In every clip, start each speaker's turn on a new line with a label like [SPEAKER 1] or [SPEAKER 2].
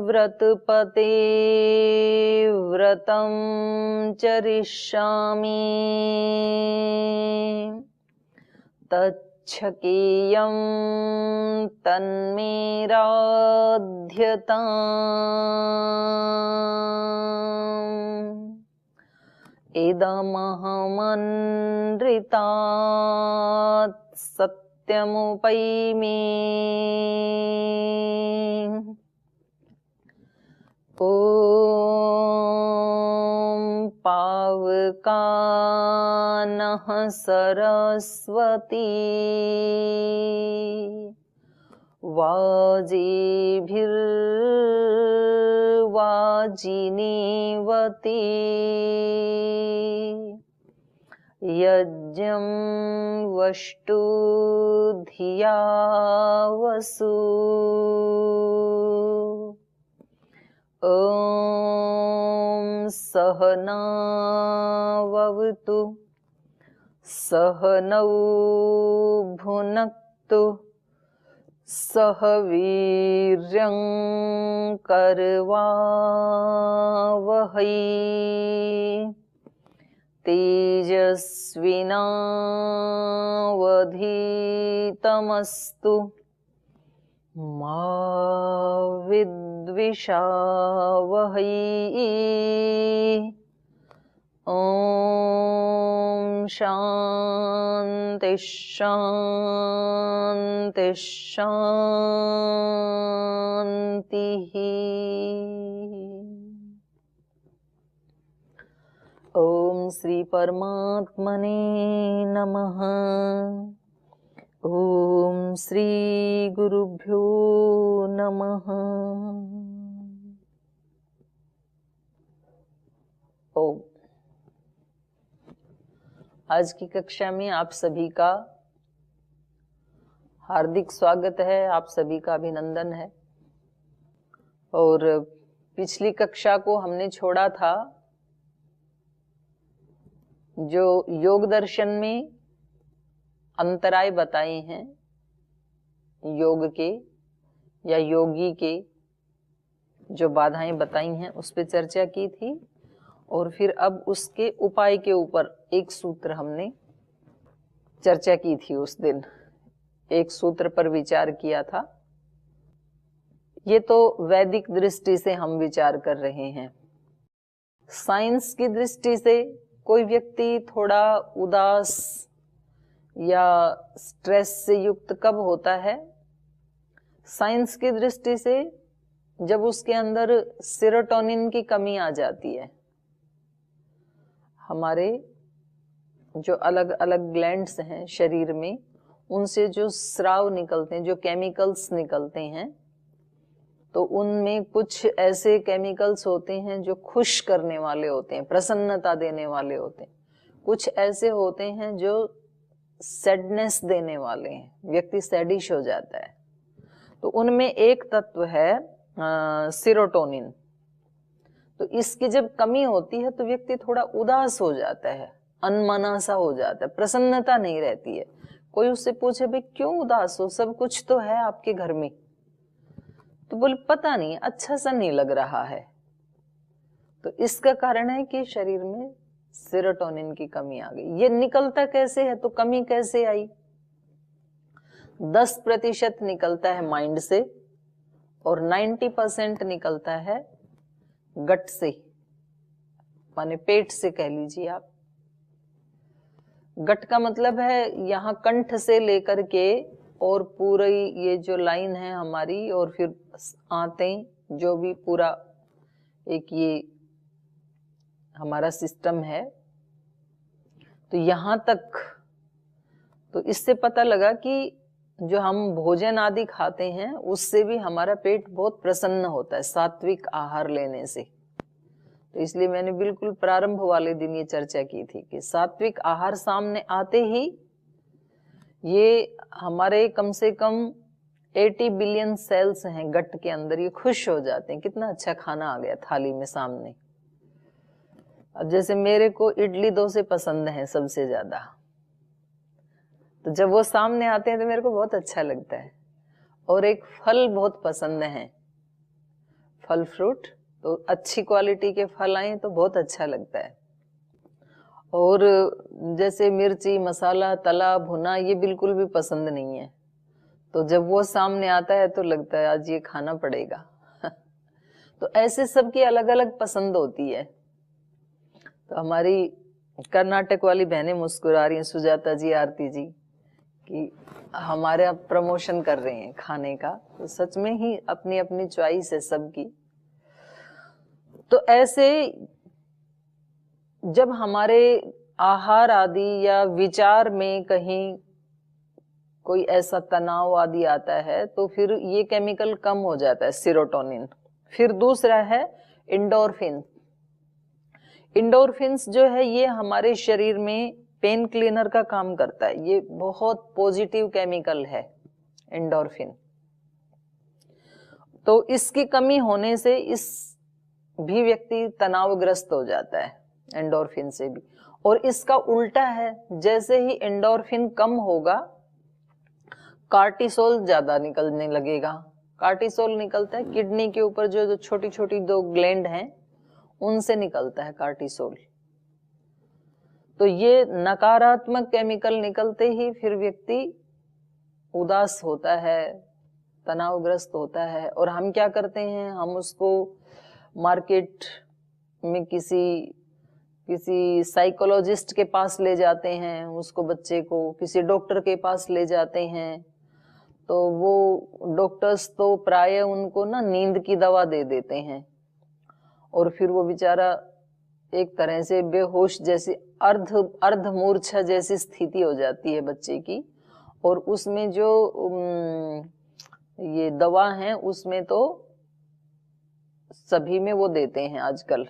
[SPEAKER 1] व्रतपते व्रतं चरिष्यामि तच्छकेयं तन्मे राध्यताम् इदमहमनृतात् सत्यमुपैमि ॐ पावकानः सरस्वती वाजिभिर्वाजिनीवती यज्ञं वष्टु धिया वसु ॐ सहनाववतु सहनौ भुनक्तु सह वीर्यं करवावहै तेजस्विनावधीतमस्तु मा विद्विषावहै ॐ शान्ति शान्ति शान्तिः। ॐ श्री परमात्मने नमः। ॐ श्री गुरुभ्यो नमः। ओम। आज की कक्षा में आप सभी का हार्दिक स्वागत है, आप सभी का अभिनंदन है। और पिछली कक्षा को हमने छोड़ा था जो योग दर्शन में अंतराय बताए हैं योग के या योगी के, जो बाधाएं बताई हैं उस पे चर्चा की थी। और फिर अब उसके उपाय के ऊपर एक सूत्र हमने चर्चा की थी। उस दिन एक सूत्र पर विचार किया था। ये तो वैदिक दृष्टि से हम विचार कर रहे हैं। साइंस की दृष्टि से कोई व्यक्ति थोड़ा उदास या स्ट्रेस से युक्त कब होता है? साइंस की दृष्टि से जब उसके अंदर सेरोटोनिन की कमी आ जाती है। हमारे जो अलग अलग ग्लैंड्स हैं शरीर में, उनसे जो स्राव निकलते हैं, जो केमिकल्स निकलते हैं, तो उनमें कुछ ऐसे केमिकल्स होते हैं जो खुश करने वाले होते हैं, प्रसन्नता देने वाले होते हैं। कुछ ऐसे होते हैं जो सैडनेस देने वाले हैं, व्यक्ति सैडिश हो जाता है। तो उनमें एक तत्व है सेरोटोनिन। तो इसकी जब कमी होती है तो व्यक्ति थोड़ा उदास हो जाता है, अनमना सा हो जाता है, प्रसन्नता नहीं रहती है। कोई उससे पूछे भाई क्यों उदास हो, सब कुछ तो है आपके घर में, तो बोले पता नहीं, अच्छा सा नहीं लग रहा है। तो इसका कारण है कि शरीर में सेरोटोनिन की कमी आ गई। ये निकलता कैसे है, तो कमी कैसे आई? 10% निकलता है माइंड से और 90% निकलता है गट से, माने पेट से कह लीजिए आप। गट का मतलब है यहाँ कंठ से लेकर के और पूरी ये जो लाइन है हमारी, और फिर आंतें, जो भी पूरा एक ये हमारा सिस्टम है, तो यहाँ तक। तो इससे पता लगा कि जो हम भोजन आदि खाते हैं उससे भी हमारा पेट बहुत प्रसन्न होता है सात्विक आहार लेने से। तो इसलिए मैंने बिल्कुल प्रारंभ वाले दिन ये चर्चा की थी कि सात्विक आहार सामने आते ही ये हमारे कम से कम 80 बिलियन सेल्स हैं गट के अंदर, ये खुश हो जाते हैं, कितना अच्छा खाना आ गया थाली में सामने। अब जैसे मेरे को इडली डोसे पसंद है सबसे ज्यादा, तो जब वो सामने आते हैं तो मेरे को बहुत अच्छा लगता है। और एक फल बहुत पसंद है, फल फ्रूट, तो अच्छी क्वालिटी के फल आए तो बहुत अच्छा लगता है। और जैसे मिर्ची मसाला तला भुना ये बिल्कुल भी पसंद नहीं है, तो जब वो सामने आता है तो लगता है आज ये खाना पड़ेगा। तो ऐसे सबकी अलग अलग पसंद होती है। तो हमारी कर्नाटक वाली बहनें मुस्कुरा रही हैं, सुजाता जी, आरती जी, कि हमारे प्रमोशन कर रहे हैं खाने का। तो सच में ही अपनी अपनी चॉइस है सबकी। तो ऐसे जब हमारे आहार आदि या विचार में कहीं कोई ऐसा तनाव आदि आता है तो फिर ये केमिकल कम हो जाता है, सेरोटोनिन। फिर दूसरा है एंडोर्फिन। एंडोर्फिन्स जो है ये हमारे शरीर में पेन क्लीनर का काम करता है। ये बहुत पॉजिटिव केमिकल है एंडोर्फिन। तो इसकी कमी होने से इस भी व्यक्ति तनावग्रस्त हो जाता है एंडोर्फिन से भी। और इसका उल्टा है, जैसे ही एंडोर्फिन कम होगा कार्टिसोल ज्यादा निकलने लगेगा। कार्टिसोल निकलता है किडनी के ऊपर, जो छोटी छोटी 2 ग्लैंड हैं उनसे निकलता है कार्टिसोल। तो ये नकारात्मक केमिकल निकलते ही फिर व्यक्ति उदास होता है, तनावग्रस्त होता है। और हम क्या करते हैं, हम उसको मार्केट में किसी साइकोलॉजिस्ट के पास ले जाते हैं, उसको बच्चे को किसी डॉक्टर के पास ले जाते हैं। तो वो डॉक्टर्स तो प्राय उनको ना नींद की दवा दे देते हैं और फिर वो बेचारा एक तरह से बेहोश जैसी अर्ध मूर्छा जैसी स्थिति हो जाती है बच्चे की। और उसमें जो ये दवा है उसमें तो सभी में वो देते हैं आजकल,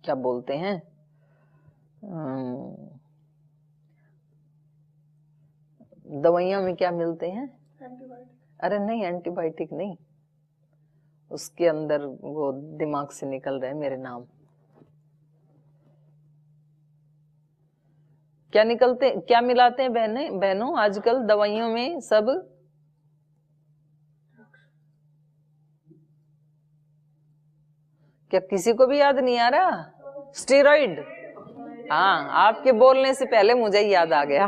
[SPEAKER 1] क्या बोलते हैं, दवाइयां में क्या मिलते हैं, अरे नहीं एंटीबायोटिक नहीं, उसके अंदर वो दिमाग से निकल रहे हैं मेरे नाम, क्या निकलते, क्या मिलाते हैं बहनों आजकल दवाइयों में सब, क्या किसी को भी याद नहीं आ रहा? स्टेरॉइड। हाँ, आपके बोलने से पहले मुझे याद आ गया।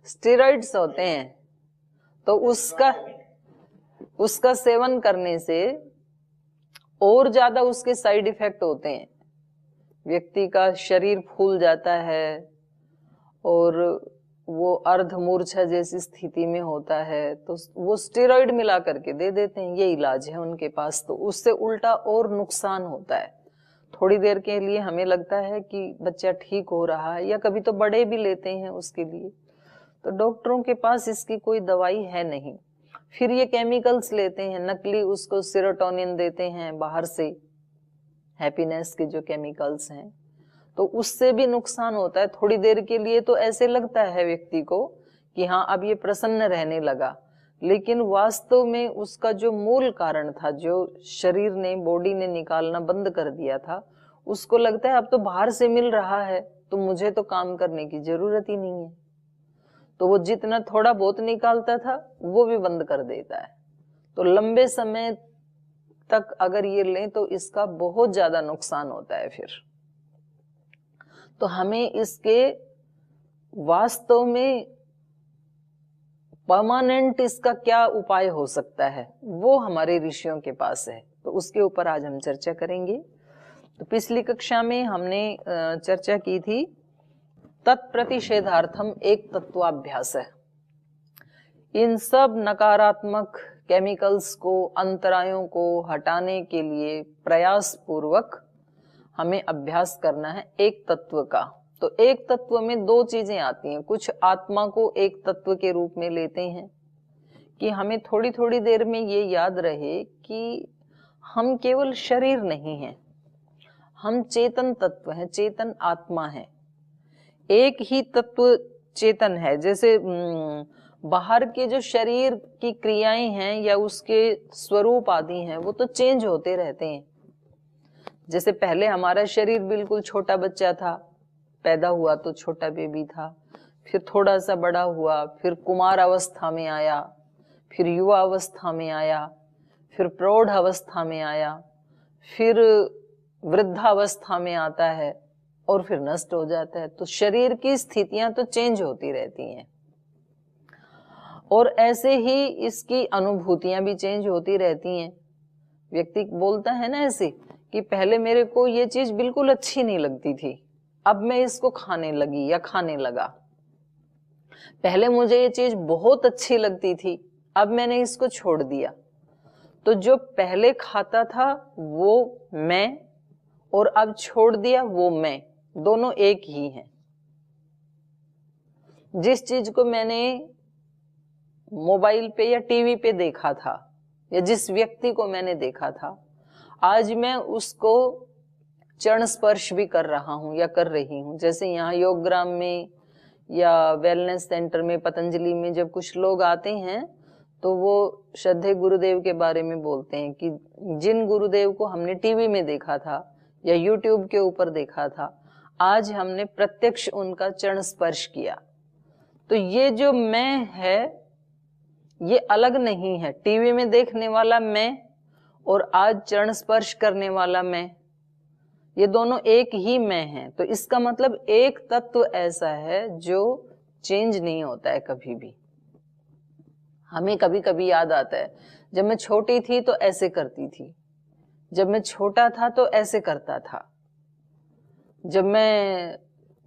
[SPEAKER 1] स्टेरॉइड्स होते हैं। तो उसका सेवन करने से और ज्यादा उसके साइड इफेक्ट होते हैं। व्यक्ति का शरीर फूल जाता है और वो अर्धमूर्छा जैसी स्थिति में होता है। तो वो स्टेरॉइड मिला करके दे देते हैं, ये इलाज है उनके पास। तो उससे उल्टा और नुकसान होता है। थोड़ी देर के लिए हमें लगता है कि बच्चा ठीक हो रहा है, या कभी तो बड़े भी लेते हैं उसके लिए। तो डॉक्टरों के पास इसकी कोई दवाई है नहीं। फिर ये केमिकल्स लेते हैं नकली, उसको सेरोटोनिन देते हैं बाहर से, हैप्पीनेस के जो केमिकल्स हैं। तो उससे भी नुकसान होता है। थोड़ी देर के लिए तो ऐसे लगता है व्यक्ति को कि हाँ अब ये प्रसन्न रहने लगा, लेकिन वास्तव में उसका जो मूल कारण था, जो शरीर ने, बॉडी ने निकालना बंद कर दिया था, उसको लगता है अब तो बाहर से मिल रहा है तो मुझे तो काम करने की जरूरत ही नहीं है। तो वो जितना थोड़ा बहुत निकालता था वो भी बंद कर देता है। तो लंबे समय तक अगर ये लें तो इसका बहुत ज्यादा नुकसान होता है फिर। तो हमें इसके वास्तव में परमानेंट इसका क्या उपाय हो सकता है, वो हमारे ऋषियों के पास है। तो उसके ऊपर आज हम चर्चा करेंगे। तो पिछली कक्षा में हमने चर्चा की थी तत्प्रतिषेधार्थम एक तत्वाभ्यास है। इन सब नकारात्मक केमिकल्स को, अंतरायों को हटाने के लिए प्रयास पूर्वक हमें अभ्यास करना है एक तत्व का। तो एक तत्व में 2 चीजें आती हैं। कुछ आत्मा को एक तत्व के रूप में लेते हैं कि हमें थोड़ी थोड़ी देर में ये याद रहे कि हम केवल शरीर नहीं हैं, हम चेतन तत्व हैं, चेतन आत्मा है। एक ही तत्व चेतन है। जैसे बाहर के जो शरीर की क्रियाएं हैं या उसके स्वरूप आदि हैं वो तो चेंज होते रहते हैं। जैसे पहले हमारा शरीर बिल्कुल छोटा बच्चा था, पैदा हुआ तो छोटा बेबी था, फिर थोड़ा सा बड़ा हुआ, फिर कुमार अवस्था में आया, फिर युवा अवस्था में आया, फिर प्रौढ़ अवस्था में आया, फिर वृद्धावस्था में आता है और फिर नष्ट हो जाता है। तो शरीर की स्थितियां तो चेंज होती रहती हैं और ऐसे ही इसकी अनुभूतियां भी चेंज होती रहती हैं। व्यक्ति बोलता है ना ऐसे कि पहले मेरे को ये चीज बिल्कुल अच्छी नहीं लगती थी, अब मैं इसको खाने लगी या खाने लगा। पहले मुझे ये चीज बहुत अच्छी लगती थी, अब मैंने इसको छोड़ दिया। तो जो पहले खाता था वो मैं और अब छोड़ दिया वो मैं, दोनों एक ही हैं। जिस चीज को मैंने मोबाइल पे या टीवी पे देखा था या जिस व्यक्ति को मैंने देखा था, आज मैं उसको चरण स्पर्श भी कर रहा हूं या कर रही हूं। जैसे यहाँ योगग्राम में या वेलनेस सेंटर में, पतंजलि में जब कुछ लोग आते हैं तो वो श्रद्धेय गुरुदेव के बारे में बोलते हैं कि जिन गुरुदेव को हमने टीवी में देखा था या यूट्यूब के ऊपर देखा था, आज हमने प्रत्यक्ष उनका चरण स्पर्श किया। तो ये जो मैं है ये अलग नहीं है। टीवी में देखने वाला मैं और आज चरण स्पर्श करने वाला मैं, ये दोनों एक ही मैं है। तो इसका मतलब एक तत्व ऐसा है जो चेंज नहीं होता है कभी भी। हमें कभी कभी याद आता है जब मैं छोटी थी तो ऐसे करती थी, जब मैं छोटा था तो ऐसे करता था, जब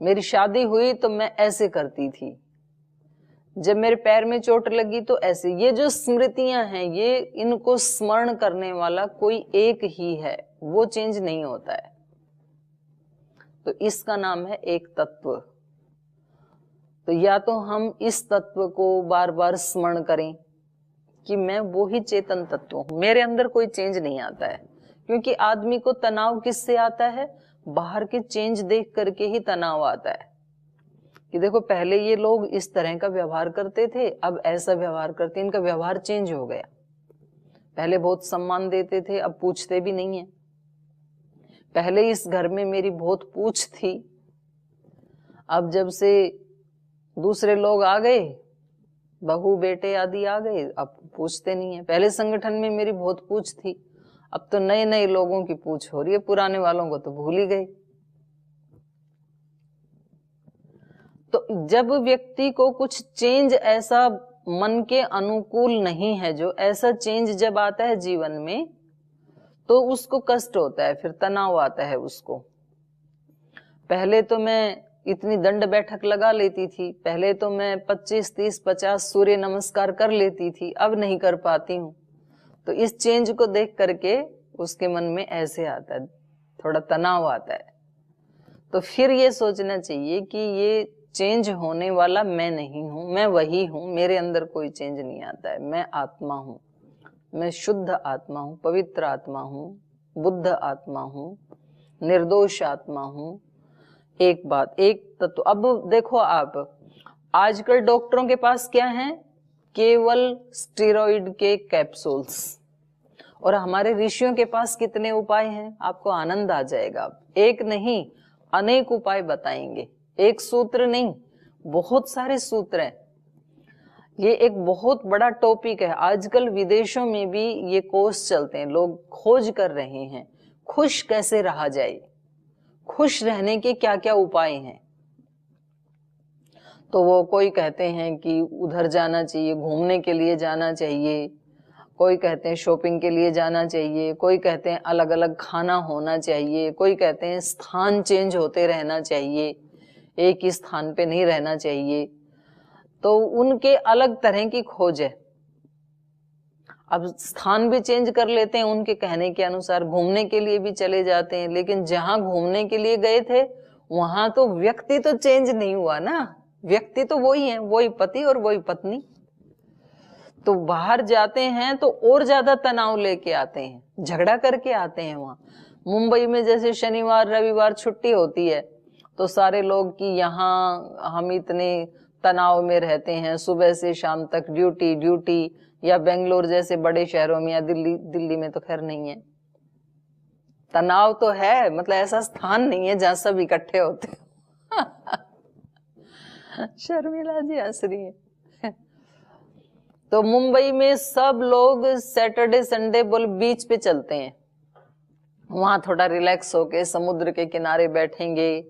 [SPEAKER 1] मेरी शादी हुई तो मैं ऐसे करती थी, जब मेरे पैर में चोट लगी तो ऐसे। ये जो स्मृतियां हैं ये इनको स्मरण करने वाला कोई एक ही है, वो चेंज नहीं होता है। तो इसका नाम है एक तत्व। तो या तो हम इस तत्व को बार बार स्मरण करें कि मैं वो ही चेतन तत्व हूं, मेरे अंदर कोई चेंज नहीं आता है। क्योंकि आदमी को तनाव किससे आता है? बाहर के चेंज देख करके ही तनाव आता है कि देखो पहले ये लोग इस तरह का व्यवहार करते थे, अब ऐसा व्यवहार करते, इनका व्यवहार चेंज हो गया। पहले बहुत सम्मान देते थे, अब पूछते भी नहीं है। पहले इस घर में मेरी बहुत पूछ थी, अब जब से दूसरे लोग आ गए, बहू बेटे आदि आ गए, अब पूछते नहीं है। पहले संगठन में मेरी बहुत पूछ थी, अब तो नए नए लोगों की पूछ हो रही है, पुराने वालों को तो भूल ही गए। तो जब व्यक्ति को कुछ चेंज ऐसा मन के अनुकूल नहीं है, जो ऐसा चेंज जब आता है जीवन में तो उसको कष्ट होता है, फिर तनाव आता है उसको। पहले तो मैं इतनी दंड बैठक लगा लेती थी, पहले तो मैं 25, 30, 50 सूर्य नमस्कार कर लेती थी, अब नहीं कर पाती हूँ। तो इस चेंज को देख करके उसके मन में ऐसे आता है, थोड़ा तनाव आता है। तो फिर ये सोचना चाहिए कि ये चेंज होने वाला मैं नहीं हूं, मैं वही हूं, मेरे अंदर कोई चेंज नहीं आता है। मैं आत्मा हूं, मैं शुद्ध आत्मा हूं, पवित्र आत्मा हूं, बुद्ध आत्मा हूं, निर्दोष आत्मा हूं। एक बात, एक तत्व। अब देखो आप आजकल डॉक्टरों के पास क्या है? केवल स्टेरॉइड के कैप्सूल्स। और हमारे ऋषियों के पास कितने उपाय हैं, आपको आनंद आ जाएगा। एक नहीं अनेक उपाय बताएंगे, एक सूत्र नहीं, बहुत सारे सूत्र हैं। ये एक बहुत बड़ा टॉपिक है। आजकल विदेशों में भी ये कोर्स चलते हैं, लोग खोज कर रहे हैं खुश कैसे रहा जाए, खुश रहने के क्या क्या उपाय हैं। तो वो कोई कहते हैं कि उधर जाना चाहिए, घूमने के लिए जाना चाहिए, कोई कहते हैं शॉपिंग के लिए जाना चाहिए, कोई कहते हैं अलग अलग खाना होना चाहिए, कोई कहते हैं स्थान चेंज होते रहना चाहिए, एक ही स्थान पे नहीं रहना चाहिए। तो उनके अलग तरह की खोज है। अब स्थान भी चेंज कर लेते हैं उनके कहने के अनुसार, घूमने के लिए भी चले जाते हैं, लेकिन जहां घूमने के लिए गए थे वहां तो व्यक्ति तो चेंज नहीं हुआ ना, व्यक्ति तो वही है, वही पति और वही पत्नी। तो बाहर जाते हैं तो और ज्यादा तनाव लेके आते हैं, झगड़ा करके आते हैं। वहां मुंबई में जैसे शनिवार रविवार छुट्टी होती है तो सारे लोग कि यहाँ हम इतने तनाव में रहते हैं, सुबह से शाम तक ड्यूटी ड्यूटी। या बेंगलोर जैसे बड़े शहरों में, या दिल्ली में तो खैर नहीं है, तनाव तो है, मतलब ऐसा स्थान नहीं है जहां सब इकट्ठे होते शर्मिला जी हंस रही है। तो मुंबई में सब लोग सैटरडे संडे बोल बीच पे चलते हैं, वहां थोड़ा रिलैक्स होके समुद्र के किनारे बैठेंगे,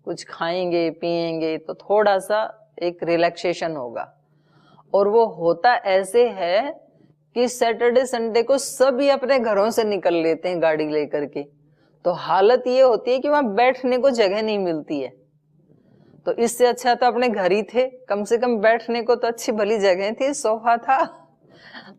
[SPEAKER 1] कुछ खाएंगे पिएंगे, तो थोड़ा सा एक रिलैक्सेशन होगा। और वो होता ऐसे है कि सैटरडे संडे को सभी अपने घरों से निकल लेते हैं गाड़ी लेकर के, तो हालत ये होती है कि वहां बैठने को जगह नहीं मिलती है। तो इससे अच्छा तो अपने घर ही थे, कम से कम बैठने को तो अच्छी भली जगह थी, सोफा था,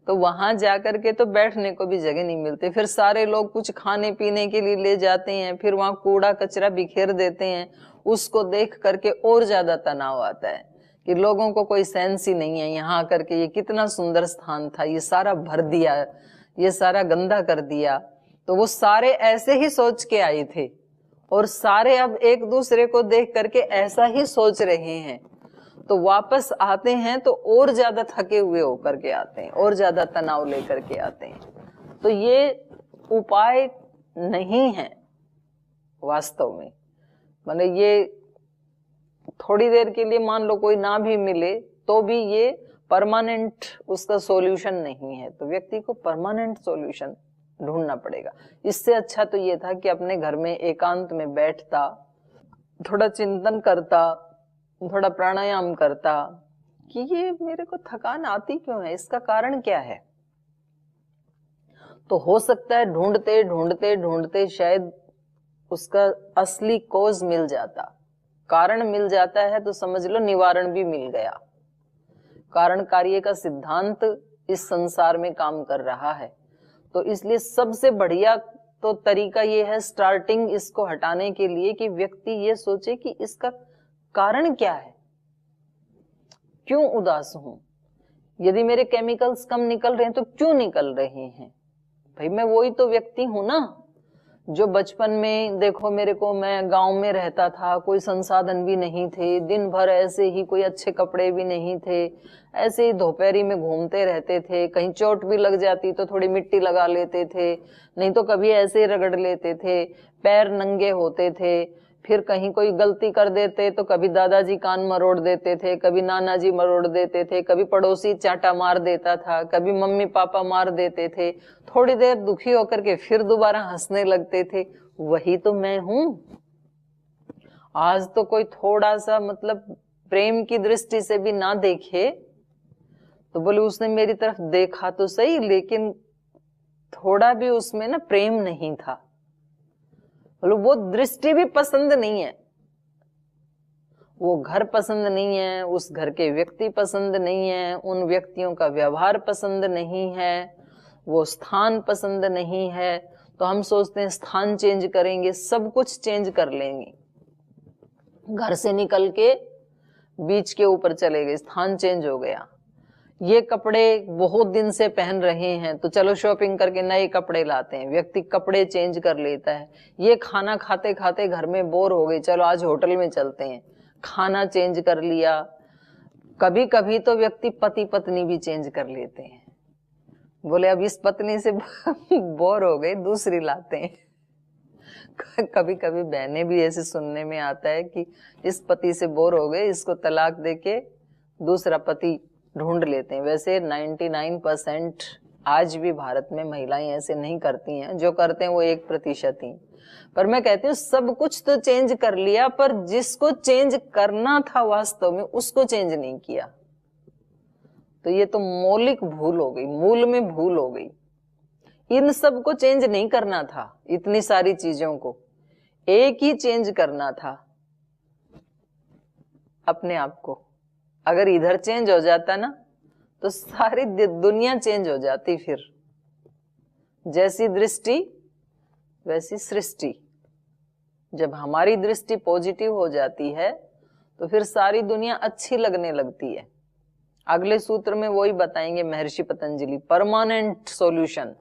[SPEAKER 1] तो वहां जाकर के तो बैठने को भी जगह नहीं मिलती। फिर सारे लोग कुछ खाने पीने के लिए ले जाते हैं, फिर वहां कूड़ा कचरा बिखेर देते हैं, उसको देख करके और ज्यादा तनाव आता है कि लोगों को कोई सेंस ही नहीं है, यहाँ आकर के ये कितना सुंदर स्थान था, ये सारा भर दिया, ये सारा गंदा कर दिया। तो वो सारे ऐसे ही सोच के आए थे और सारे अब एक दूसरे को देख करके ऐसा ही सोच रहे हैं, तो वापस आते हैं तो और ज्यादा थके हुए होकर के आते हैं, और ज्यादा तनाव लेकर के आते हैं। तो ये उपाय नहीं है वास्तव में। माने ये थोड़ी देर के लिए मान लो कोई ना भी मिले तो भी ये परमानेंट उसका सॉल्यूशन नहीं है, तो व्यक्ति को परमानेंट सॉल्यूशन ढूंढना पड़ेगा। इससे अच्छा तो ये था कि अपने घर में एकांत में बैठता, थोड़ा चिंतन करता, थोड़ा प्राणायाम करता कि ये मेरे को थकान आती क्यों है, इसका कारण क्या है। तो हो सकता है ढूंढते ढूंढते ढूंढते शायद उसका असली कॉज मिल जाता, कारण मिल जाता है तो समझ लो निवारण भी मिल गया। कारण कार्य का सिद्धांत इस संसार में काम कर रहा है। तो इसलिए सबसे बढ़िया तो तरीका ये है स्टार्टिंग इसको हटाने के लिए कि व्यक्ति ये सोचे कि इसका कारण क्या है, क्यों उदास हूं, यदि मेरे केमिकल्स कम निकल रहे हैं तो क्यों निकल रहे हैं। भाई मैं वही तो व्यक्ति हूं ना जो बचपन में देखो मेरे को, मैं गांव में रहता था, कोई संसाधन भी नहीं थे, दिन भर ऐसे ही, कोई अच्छे कपड़े भी नहीं थे, ऐसे ही दोपहरी में घूमते रहते थे, कहीं चोट भी लग जाती तो थोड़ी मिट्टी लगा लेते थे, नहीं तो कभी ऐसे ही रगड़ लेते थे, पैर नंगे होते थे, फिर कहीं कोई गलती कर देते तो कभी दादाजी कान मरोड़ देते थे, कभी नाना जी मरोड़ देते थे, कभी पड़ोसी चांटा मार देता था, कभी मम्मी पापा मार देते थे, थोड़ी देर दुखी होकर के फिर दोबारा हंसने लगते थे। वही तो मैं हूं। आज तो कोई थोड़ा सा मतलब प्रेम की दृष्टि से भी ना देखे तो बोले उसने मेरी तरफ देखा तो सही, लेकिन थोड़ा भी उसमें ना प्रेम नहीं था, बोलो वो दृष्टि भी पसंद नहीं है, वो घर पसंद नहीं है, उस घर के व्यक्ति पसंद नहीं है, उन व्यक्तियों का व्यवहार पसंद नहीं है, वो स्थान पसंद नहीं है। तो हम सोचते हैं स्थान चेंज करेंगे, सब कुछ चेंज कर लेंगे, घर से निकल के बीच के ऊपर चले गए, स्थान चेंज हो गया। ये कपड़े बहुत दिन से पहन रहे हैं तो चलो शॉपिंग करके नए कपड़े लाते हैं, व्यक्ति कपड़े चेंज कर लेता है। ये खाना खाते खाते घर में बोर हो गए, चलो आज होटल में चलते हैं, खाना चेंज कर लिया। कभी कभी तो व्यक्ति पति पत्नी भी चेंज कर लेते हैं, बोले अब इस पत्नी से बोर हो गए दूसरी लाते हैं। कभी कभी बहनें भी ऐसे सुनने में आता है कि इस पति से बोर हो गए, इसको तलाक देके दूसरा पति ढूंढ लेते हैं। वैसे 99% आज भी भारत में महिलाएं ऐसे नहीं करती हैं, जो करते हैं वो 1% ही। पर मैं कहती हूँ सब कुछ तो चेंज कर लिया, पर जिसको चेंज करना था वास्तव में उसको चेंज नहीं किया, तो ये तो मौलिक भूल हो गई, मूल में भूल हो गई। इन सब को चेंज नहीं करना था, इतनी सारी चीजों को एक ही चेंज करना था, अपने आप को। अगर इधर चेंज हो जाता ना तो सारी दुनिया चेंज हो जाती। फिर जैसी दृष्टि वैसी सृष्टि। जब हमारी दृष्टि पॉजिटिव हो जाती है तो फिर सारी दुनिया अच्छी लगने लगती है। अगले सूत्र में वही बताएंगे महर्षि पतंजलि, परमानेंट सॉल्यूशन।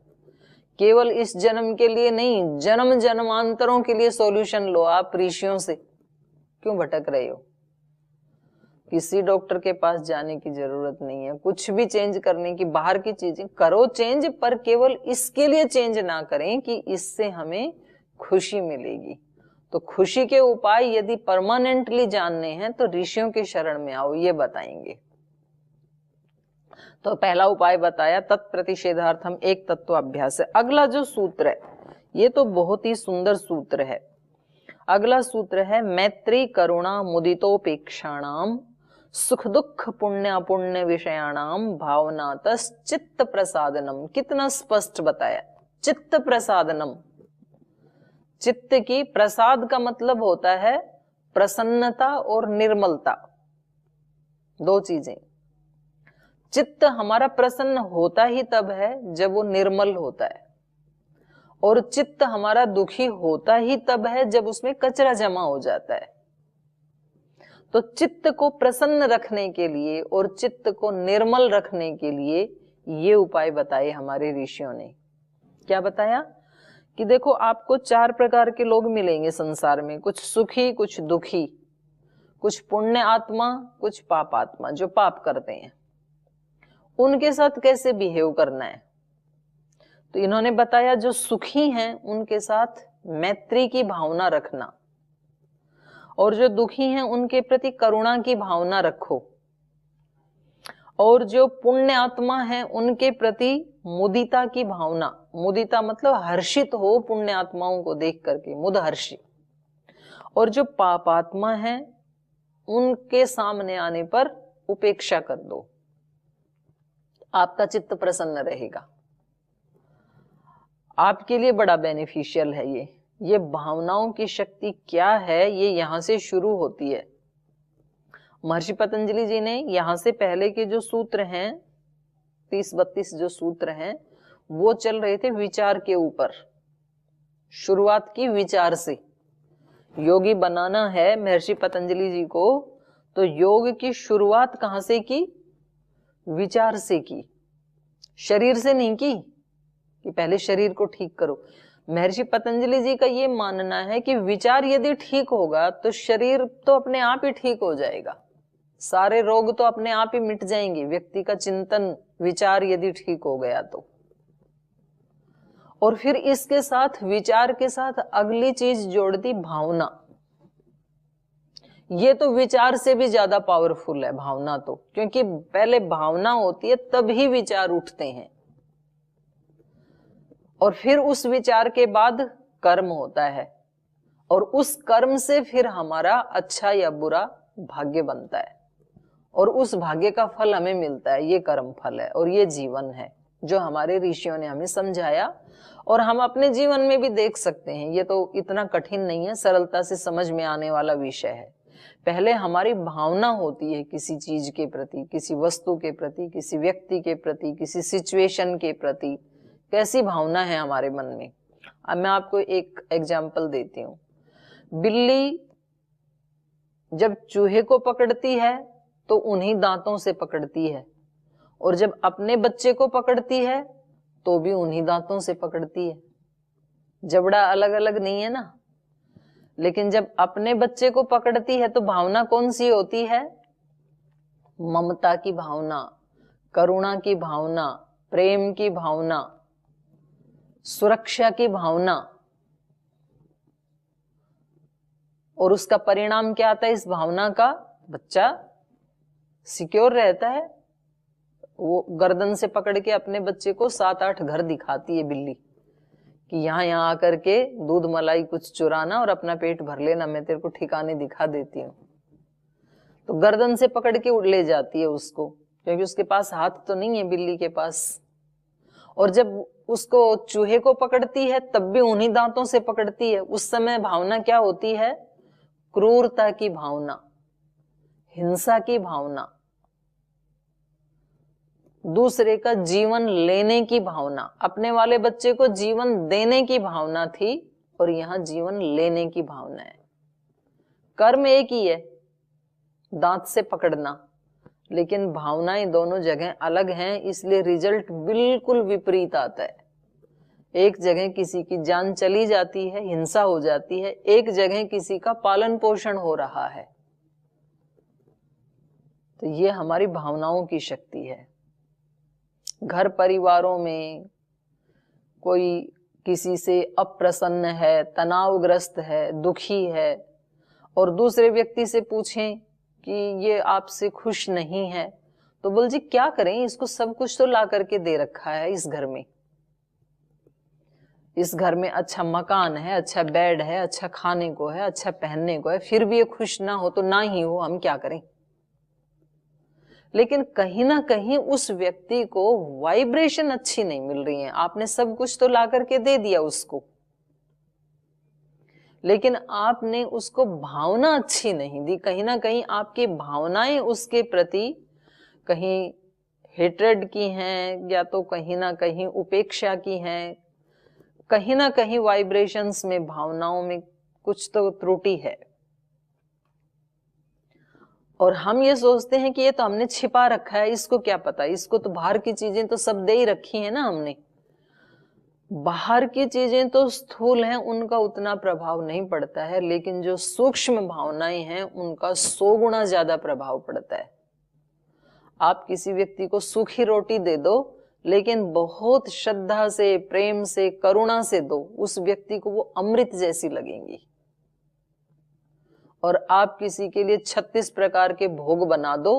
[SPEAKER 1] केवल इस जन्म के लिए नहीं, जन्म जन्मांतरों के लिए सॉल्यूशन लो। आप ऋषियों से क्यों भटक रहे हो? किसी डॉक्टर के पास जाने की जरूरत नहीं है, कुछ भी चेंज करने की। बाहर की चीजें करो चेंज, पर केवल इसके लिए चेंज ना करें कि इससे हमें खुशी मिलेगी। तो खुशी के उपाय यदि परमानेंटली जानने हैं तो ऋषियों के शरण में आओ, ये बताएंगे। तो पहला उपाय बताया, तत्प्रतिषेधार्थम एक तत्वाभ्यास है। अगला जो सूत्र है ये तो बहुत ही सुंदर सूत्र है। अगला सूत्र है मैत्री करुणा मुदितोपेक्षाणाम सुख दुख पुण्य अपुण्य विषयाणाम भावनातस चित्त प्रसादनम। कितना स्पष्ट बताया, चित्त प्रसादनम। चित्त की, प्रसाद का मतलब होता है प्रसन्नता और निर्मलता, दो चीजें। चित्त हमारा प्रसन्न होता ही तब है जब वो निर्मल होता है, और चित्त हमारा दुखी होता ही तब है जब उसमें कचरा जमा हो जाता है। तो चित्त को प्रसन्न रखने के लिए और चित्त को निर्मल रखने के लिए ये उपाय बताए हमारे ऋषियों ने। क्या बताया कि देखो, आपको 4 प्रकार के लोग मिलेंगे संसार में, कुछ सुखी, कुछ दुखी, कुछ पुण्य आत्मा, कुछ पाप आत्मा जो पाप करते हैं। उनके साथ कैसे बिहेव करना है, तो इन्होंने बताया जो सुखी हैं उनके साथ मैत्री की भावना रखना, और जो दुखी हैं उनके प्रति करुणा की भावना रखो, और जो पुण्य आत्मा है उनके प्रति मुदिता की भावना, मुदिता मतलब हर्षित हो पुण्य आत्माओं को देख करके, मुदहर्षि, और जो पापात्मा है उनके सामने आने पर उपेक्षा कर दो, आपका चित्त प्रसन्न रहेगा। आपके लिए बड़ा बेनिफिशियल है ये भावनाओं की शक्ति क्या है, ये यहां से शुरू होती है। महर्षि पतंजलि जी ने यहां से पहले के जो सूत्र हैं 30-32 जो सूत्र हैं वो चल रहे थे विचार के ऊपर। शुरुआत की विचार से, योगी बनाना है महर्षि पतंजलि जी को, तो योग की शुरुआत कहां से की? विचार से की, शरीर से नहीं की कि पहले शरीर को ठीक करो। महर्षि पतंजलि जी का ये मानना है कि विचार यदि ठीक होगा तो शरीर तो अपने आप ही ठीक हो जाएगा, सारे रोग तो अपने आप ही मिट जाएंगे, व्यक्ति का चिंतन विचार यदि ठीक हो गया तो। और फिर इसके साथ, विचार के साथ अगली चीज जोड़ दी भावना। ये तो विचार से भी ज्यादा पावरफुल है भावना तो, क्योंकि पहले भावना होती है तभी विचार उठते हैं, और फिर उस विचार के बाद कर्म होता है, और उस कर्म से फिर हमारा अच्छा या बुरा भाग्य बनता है, और उस भाग्य का फल हमें मिलता है। ये कर्म फल है और ये जीवन है जो हमारे ऋषियों ने हमें समझाया, और हम अपने जीवन में भी देख सकते हैं। ये तो इतना कठिन नहीं है, सरलता से समझ में आने वाला विषय है। पहले हमारी भावना होती है किसी चीज के प्रति, किसी वस्तु के प्रति, किसी व्यक्ति के प्रति, किसी सिचुएशन के प्रति, कैसी भावना है हमारे मन में। अब मैं आपको एक एग्जाम्पल देती हूँ। बिल्ली जब चूहे को पकड़ती है तो उन्हीं दांतों से पकड़ती है, और जब अपने बच्चे को पकड़ती है तो भी उन्हीं दांतों से पकड़ती है। जबड़ा अलग अलग नहीं है ना, लेकिन जब अपने बच्चे को पकड़ती है तो भावना कौन सी होती है? ममता की भावना, करुणा की भावना, प्रेम की भावना, सुरक्षा की भावना। और उसका परिणाम क्या आता है इस भावना का? बच्चा सिक्योर रहता है। वो गर्दन से पकड़ के अपने बच्चे को 7-8 घर दिखाती है बिल्ली कि यहाँ आकर के दूध मलाई कुछ चुराना और अपना पेट भर लेना, मैं तेरे को ठिकाने दिखा देती हूँ। तो गर्दन से पकड़ के ले जाती है उसको, क्योंकि उसके पास हाथ तो नहीं है बिल्ली के पास। और जब उसको चूहे को पकड़ती है तब भी उन्हीं दांतों से पकड़ती है। उस समय भावना क्या होती है? क्रूरता की भावना, हिंसा की भावना, दूसरे का जीवन लेने की भावना। अपने वाले बच्चे को जीवन देने की भावना थी और यहां जीवन लेने की भावना है। कर्म एक ही है, दांत से पकड़ना, लेकिन भावनाएं दोनों जगह अलग हैं, इसलिए रिजल्ट बिल्कुल विपरीत आता है। एक जगह किसी की जान चली जाती है, हिंसा हो जाती है, एक जगह किसी का पालन पोषण हो रहा है। तो ये हमारी भावनाओं की शक्ति है। घर परिवारों में कोई किसी से अप्रसन्न है, तनावग्रस्त है, दुखी है, और दूसरे व्यक्ति से पूछें कि ये आपसे खुश नहीं है, तो बोल जी क्या करें, इसको सब कुछ तो ला करके दे रखा है इस घर में, इस घर में अच्छा मकान है, अच्छा बेड है, अच्छा खाने को है, अच्छा पहनने को है, फिर भी ये खुश ना हो तो ना ही हो, हम क्या करें। लेकिन कहीं ना कहीं उस व्यक्ति को वाइब्रेशन अच्छी नहीं मिल रही है। आपने सब कुछ तो ला करके दे दिया उसको, लेकिन आपने उसको भावना अच्छी नहीं दी। कहीं ना कहीं आपकी भावनाएं उसके प्रति कहीं हेट्रेड की हैं, या तो कहीं ना कहीं उपेक्षा की हैं, कहीं ना कहीं वाइब्रेशंस में, भावनाओं में कुछ तो त्रुटि है। और हम ये सोचते हैं कि ये तो हमने छिपा रखा है, इसको क्या पता, इसको तो बाहर की चीजें तो सब दे ही रखी है ना हमने। बाहर की चीजें तो स्थूल हैं, उनका उतना प्रभाव नहीं पड़ता है, लेकिन जो सूक्ष्म भावनाएं हैं उनका 100 गुना ज्यादा प्रभाव पड़ता है। आप किसी व्यक्ति को सूखी रोटी दे दो, लेकिन बहुत श्रद्धा से, प्रेम से, करुणा से दो, उस व्यक्ति को वो अमृत जैसी लगेंगी। और आप किसी के लिए 36 प्रकार के भोग बना दो,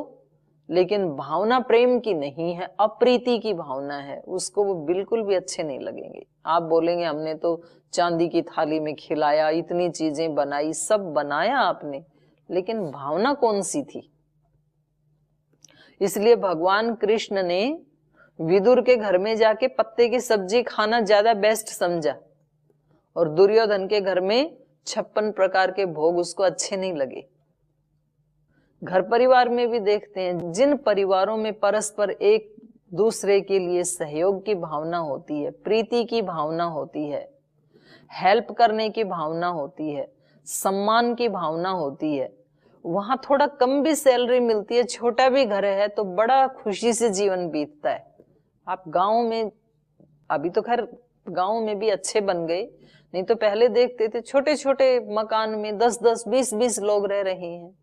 [SPEAKER 1] लेकिन भावना प्रेम की नहीं है, अप्रीति की भावना है, उसको वो बिल्कुल भी अच्छे नहीं लगेंगे। आप बोलेंगे हमने तो चांदी की थाली में खिलाया, इतनी चीजें बनाई, सब बनाया आपने, लेकिन भावना कौन सी थी। इसलिए भगवान कृष्ण ने विदुर के घर में जाके पत्ते की सब्जी खाना ज्यादा बेस्ट समझा, और दुर्योधन के घर में 56 प्रकार के भोग उसको अच्छे नहीं लगे। घर परिवार में भी देखते हैं, जिन परिवारों में परस्पर एक दूसरे के लिए सहयोग की भावना होती है, प्रीति की भावना होती है, हेल्प करने की भावना होती है, सम्मान की भावना होती है, वहां थोड़ा कम भी सैलरी मिलती है, छोटा भी घर है, तो बड़ा खुशी से जीवन बीतता है। आप गांव में, अभी तो खैर गांव में भी अच्छे बन गए, नहीं तो पहले देखते थे छोटे छोटे मकान में 10-10, 20-20 लोग रह रहे हैं,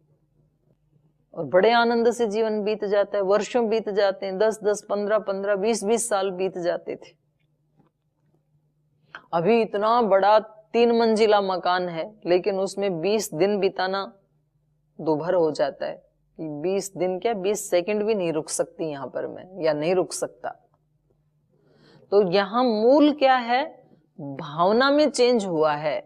[SPEAKER 1] और बड़े आनंद से जीवन बीत जाता है, वर्षों बीत जाते हैं, 10-10, 15-15, 20-20 साल बीत जाते थे। अभी इतना बड़ा 3 मंजिला मकान है, लेकिन उसमें 20 दिन बिताना दोभर हो जाता है। 20 दिन क्या, 20 सेकंड भी नहीं रुक सकती यहां पर मैं, या नहीं रुक सकता। तो यहां मूल क्या है, भावना में चेंज हुआ है।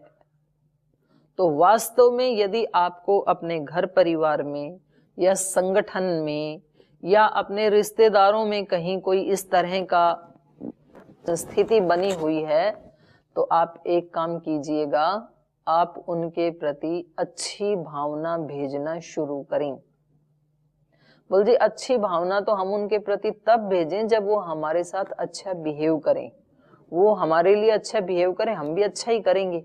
[SPEAKER 1] तो वास्तव में यदि आपको अपने घर परिवार में, या संगठन में, या अपने रिश्तेदारों में कहीं कोई इस तरह का स्थिति बनी हुई है, तो आप एक काम कीजिएगा, आप उनके प्रति अच्छी भावना भेजना शुरू करें। बोल जी अच्छी भावना तो हम उनके प्रति तब भेजें जब वो हमारे साथ अच्छा बिहेव करें, वो हमारे लिए अच्छा बिहेव करें, हम भी अच्छा ही करेंगे।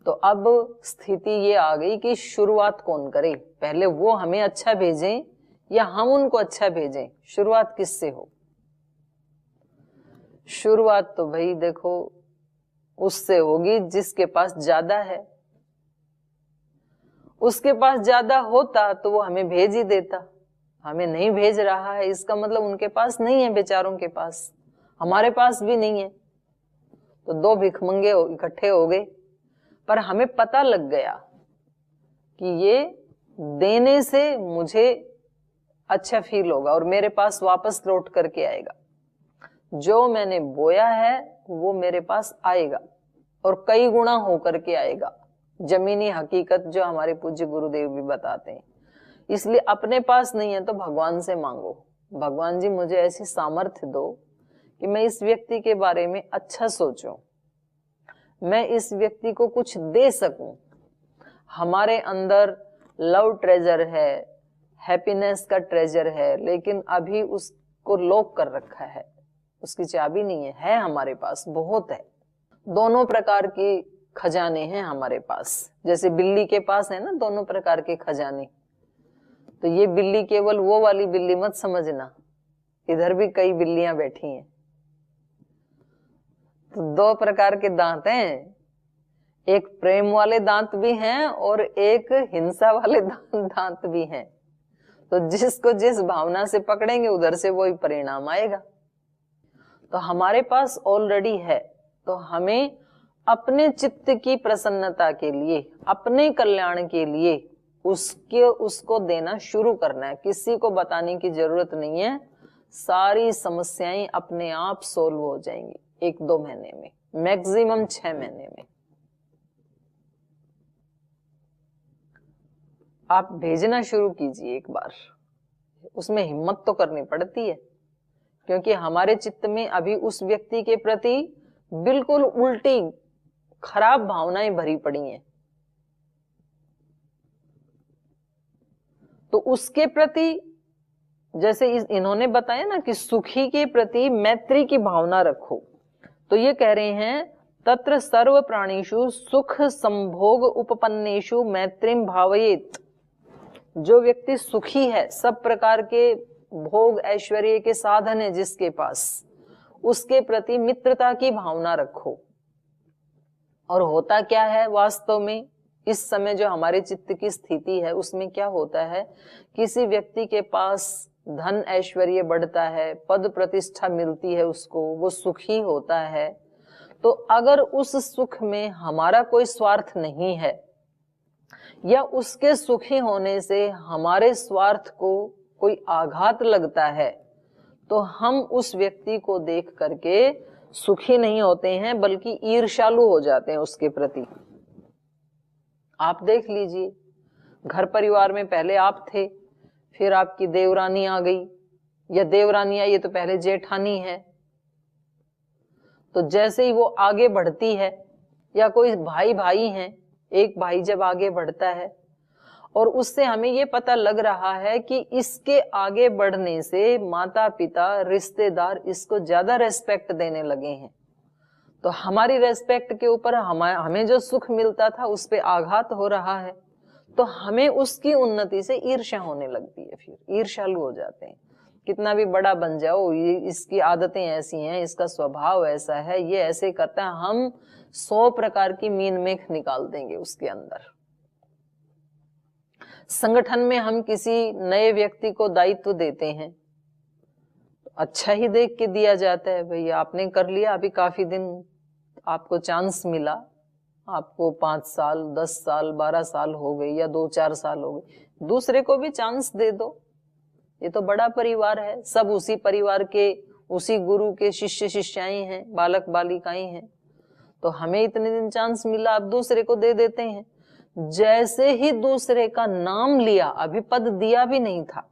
[SPEAKER 1] तो अब स्थिति ये आ गई कि शुरुआत कौन करे, पहले वो हमें अच्छा भेजें या हम उनको अच्छा भेजें, शुरुआत किससे हो। शुरुआत तो भाई देखो उससे होगी जिसके पास ज्यादा है। उसके पास ज्यादा होता तो वो हमें भेज ही देता, हमें नहीं भेज रहा है, इसका मतलब उनके पास नहीं है, बेचारों के पास, हमारे पास भी नहीं है। तो 2 भिखमंगे इकट्ठे हो गए, पर हमें पता लग गया कि ये देने से मुझे अच्छा फील होगा और मेरे पास वापस लौट करके आएगा। जो मैंने बोया है वो मेरे पास आएगा, और कई गुना होकर के आएगा। जमीनी हकीकत जो हमारे पूज्य गुरुदेव भी बताते हैं। इसलिए अपने पास नहीं है तो भगवान से मांगो, भगवान जी मुझे ऐसी सामर्थ्य दो कि मैं इस व्यक्ति के बारे में अच्छा सोचूं, मैं इस व्यक्ति को कुछ दे सकूं। हमारे अंदर लव ट्रेजर है, हैप्पीनेस का ट्रेजर है, लेकिन अभी उसको लॉक कर रखा है, उसकी चाबी नहीं है। है हमारे पास, बहुत है, दोनों प्रकार की खजाने हैं हमारे पास। जैसे बिल्ली के पास है ना दोनों प्रकार के खजाने, तो ये बिल्ली केवल वो वाली बिल्ली मत समझना, इधर भी कई बिल्लियां बैठी हैं। तो 2 प्रकार के दांत हैं, एक प्रेम वाले दांत भी हैं और एक हिंसा वाले दांत भी हैं। तो जिसको जिस भावना से पकड़ेंगे उधर से वही परिणाम आएगा। तो हमारे पास ऑलरेडी है, तो हमें अपने चित्त की प्रसन्नता के लिए, अपने कल्याण के लिए उसको देना शुरू करना है। किसी को बताने की जरूरत नहीं है, सारी समस्याएं अपने आप सोल्व हो जाएंगी 1-2 महीने में, मैक्सिमम 6 महीने में। आप भेजना शुरू कीजिए एक बार। उसमें हिम्मत तो करनी पड़ती है, क्योंकि हमारे चित्त में अभी उस व्यक्ति के प्रति बिल्कुल उल्टी खराब भावनाएं भरी पड़ी हैं। तो उसके प्रति, जैसे इन्होंने बताया ना कि सुखी के प्रति मैत्री की भावना रखो, तो ये कह रहे हैं तत्र सर्व प्राणीषु सुख संभोग उपपन्नेषु मैत्रीम भावयेत। जो व्यक्ति सुखी है, सब प्रकार के भोग ऐश्वर्य के साधन है जिसके पास, उसके प्रति मित्रता की भावना रखो। और होता क्या है वास्तव में, इस समय जो हमारे चित्त की स्थिति है उसमें क्या होता है, किसी व्यक्ति के पास धन ऐश्वर्य बढ़ता है, पद प्रतिष्ठा मिलती है उसको, वो सुखी होता है, तो अगर उस सुख में हमारा कोई स्वार्थ नहीं है या उसके सुखी होने से हमारे स्वार्थ को कोई आघात लगता है, तो हम उस व्यक्ति को देख करके सुखी नहीं होते हैं, बल्कि ईर्ष्यालु हो जाते हैं उसके प्रति। आप देख लीजिए, घर परिवार में पहले आप थे, फिर आपकी देवरानी आ गई, या देवरानी आई, ये तो पहले जेठानी है। तो जैसे ही वो आगे बढ़ती है, या कोई भाई हैं, एक भाई जब आगे बढ़ता है और उससे हमें ये पता लग रहा है कि इसके आगे बढ़ने से माता पिता रिश्तेदार इसको ज्यादा रेस्पेक्ट देने लगे हैं, तो हमारी रेस्पेक्ट के ऊपर हमें जो सुख मिलता था उस पे आघात हो रहा है, तो हमें उसकी उन्नति से ईर्ष्या होने लगती है, फिर ईर्ष्यालु हो जाते हैं। कितना भी बड़ा बन जाओ, ये इसकी आदतें ऐसी हैं, इसका स्वभाव ऐसा है, ये ऐसे करता है, हम 100 प्रकार की मीन मेख निकाल देंगे उसके अंदर। संगठन में हम किसी नए व्यक्ति को दायित्व देते हैं, अच्छा ही देख के दिया जाता है, भाई आपने कर लिया, अभी काफी दिन आपको चांस मिला, आपको 5 साल 10 साल 12 साल हो गए या 2-4 साल हो गए, दूसरे को भी चांस दे दो। ये तो बड़ा परिवार है, सब उसी परिवार के, उसी गुरु के शिष्य शिष्याएं हैं, बालक बालिकाएं हैं, तो हमें इतने दिन चांस मिला, अब दूसरे को दे देते हैं। जैसे ही दूसरे का नाम लिया, अभी पद दिया भी नहीं था,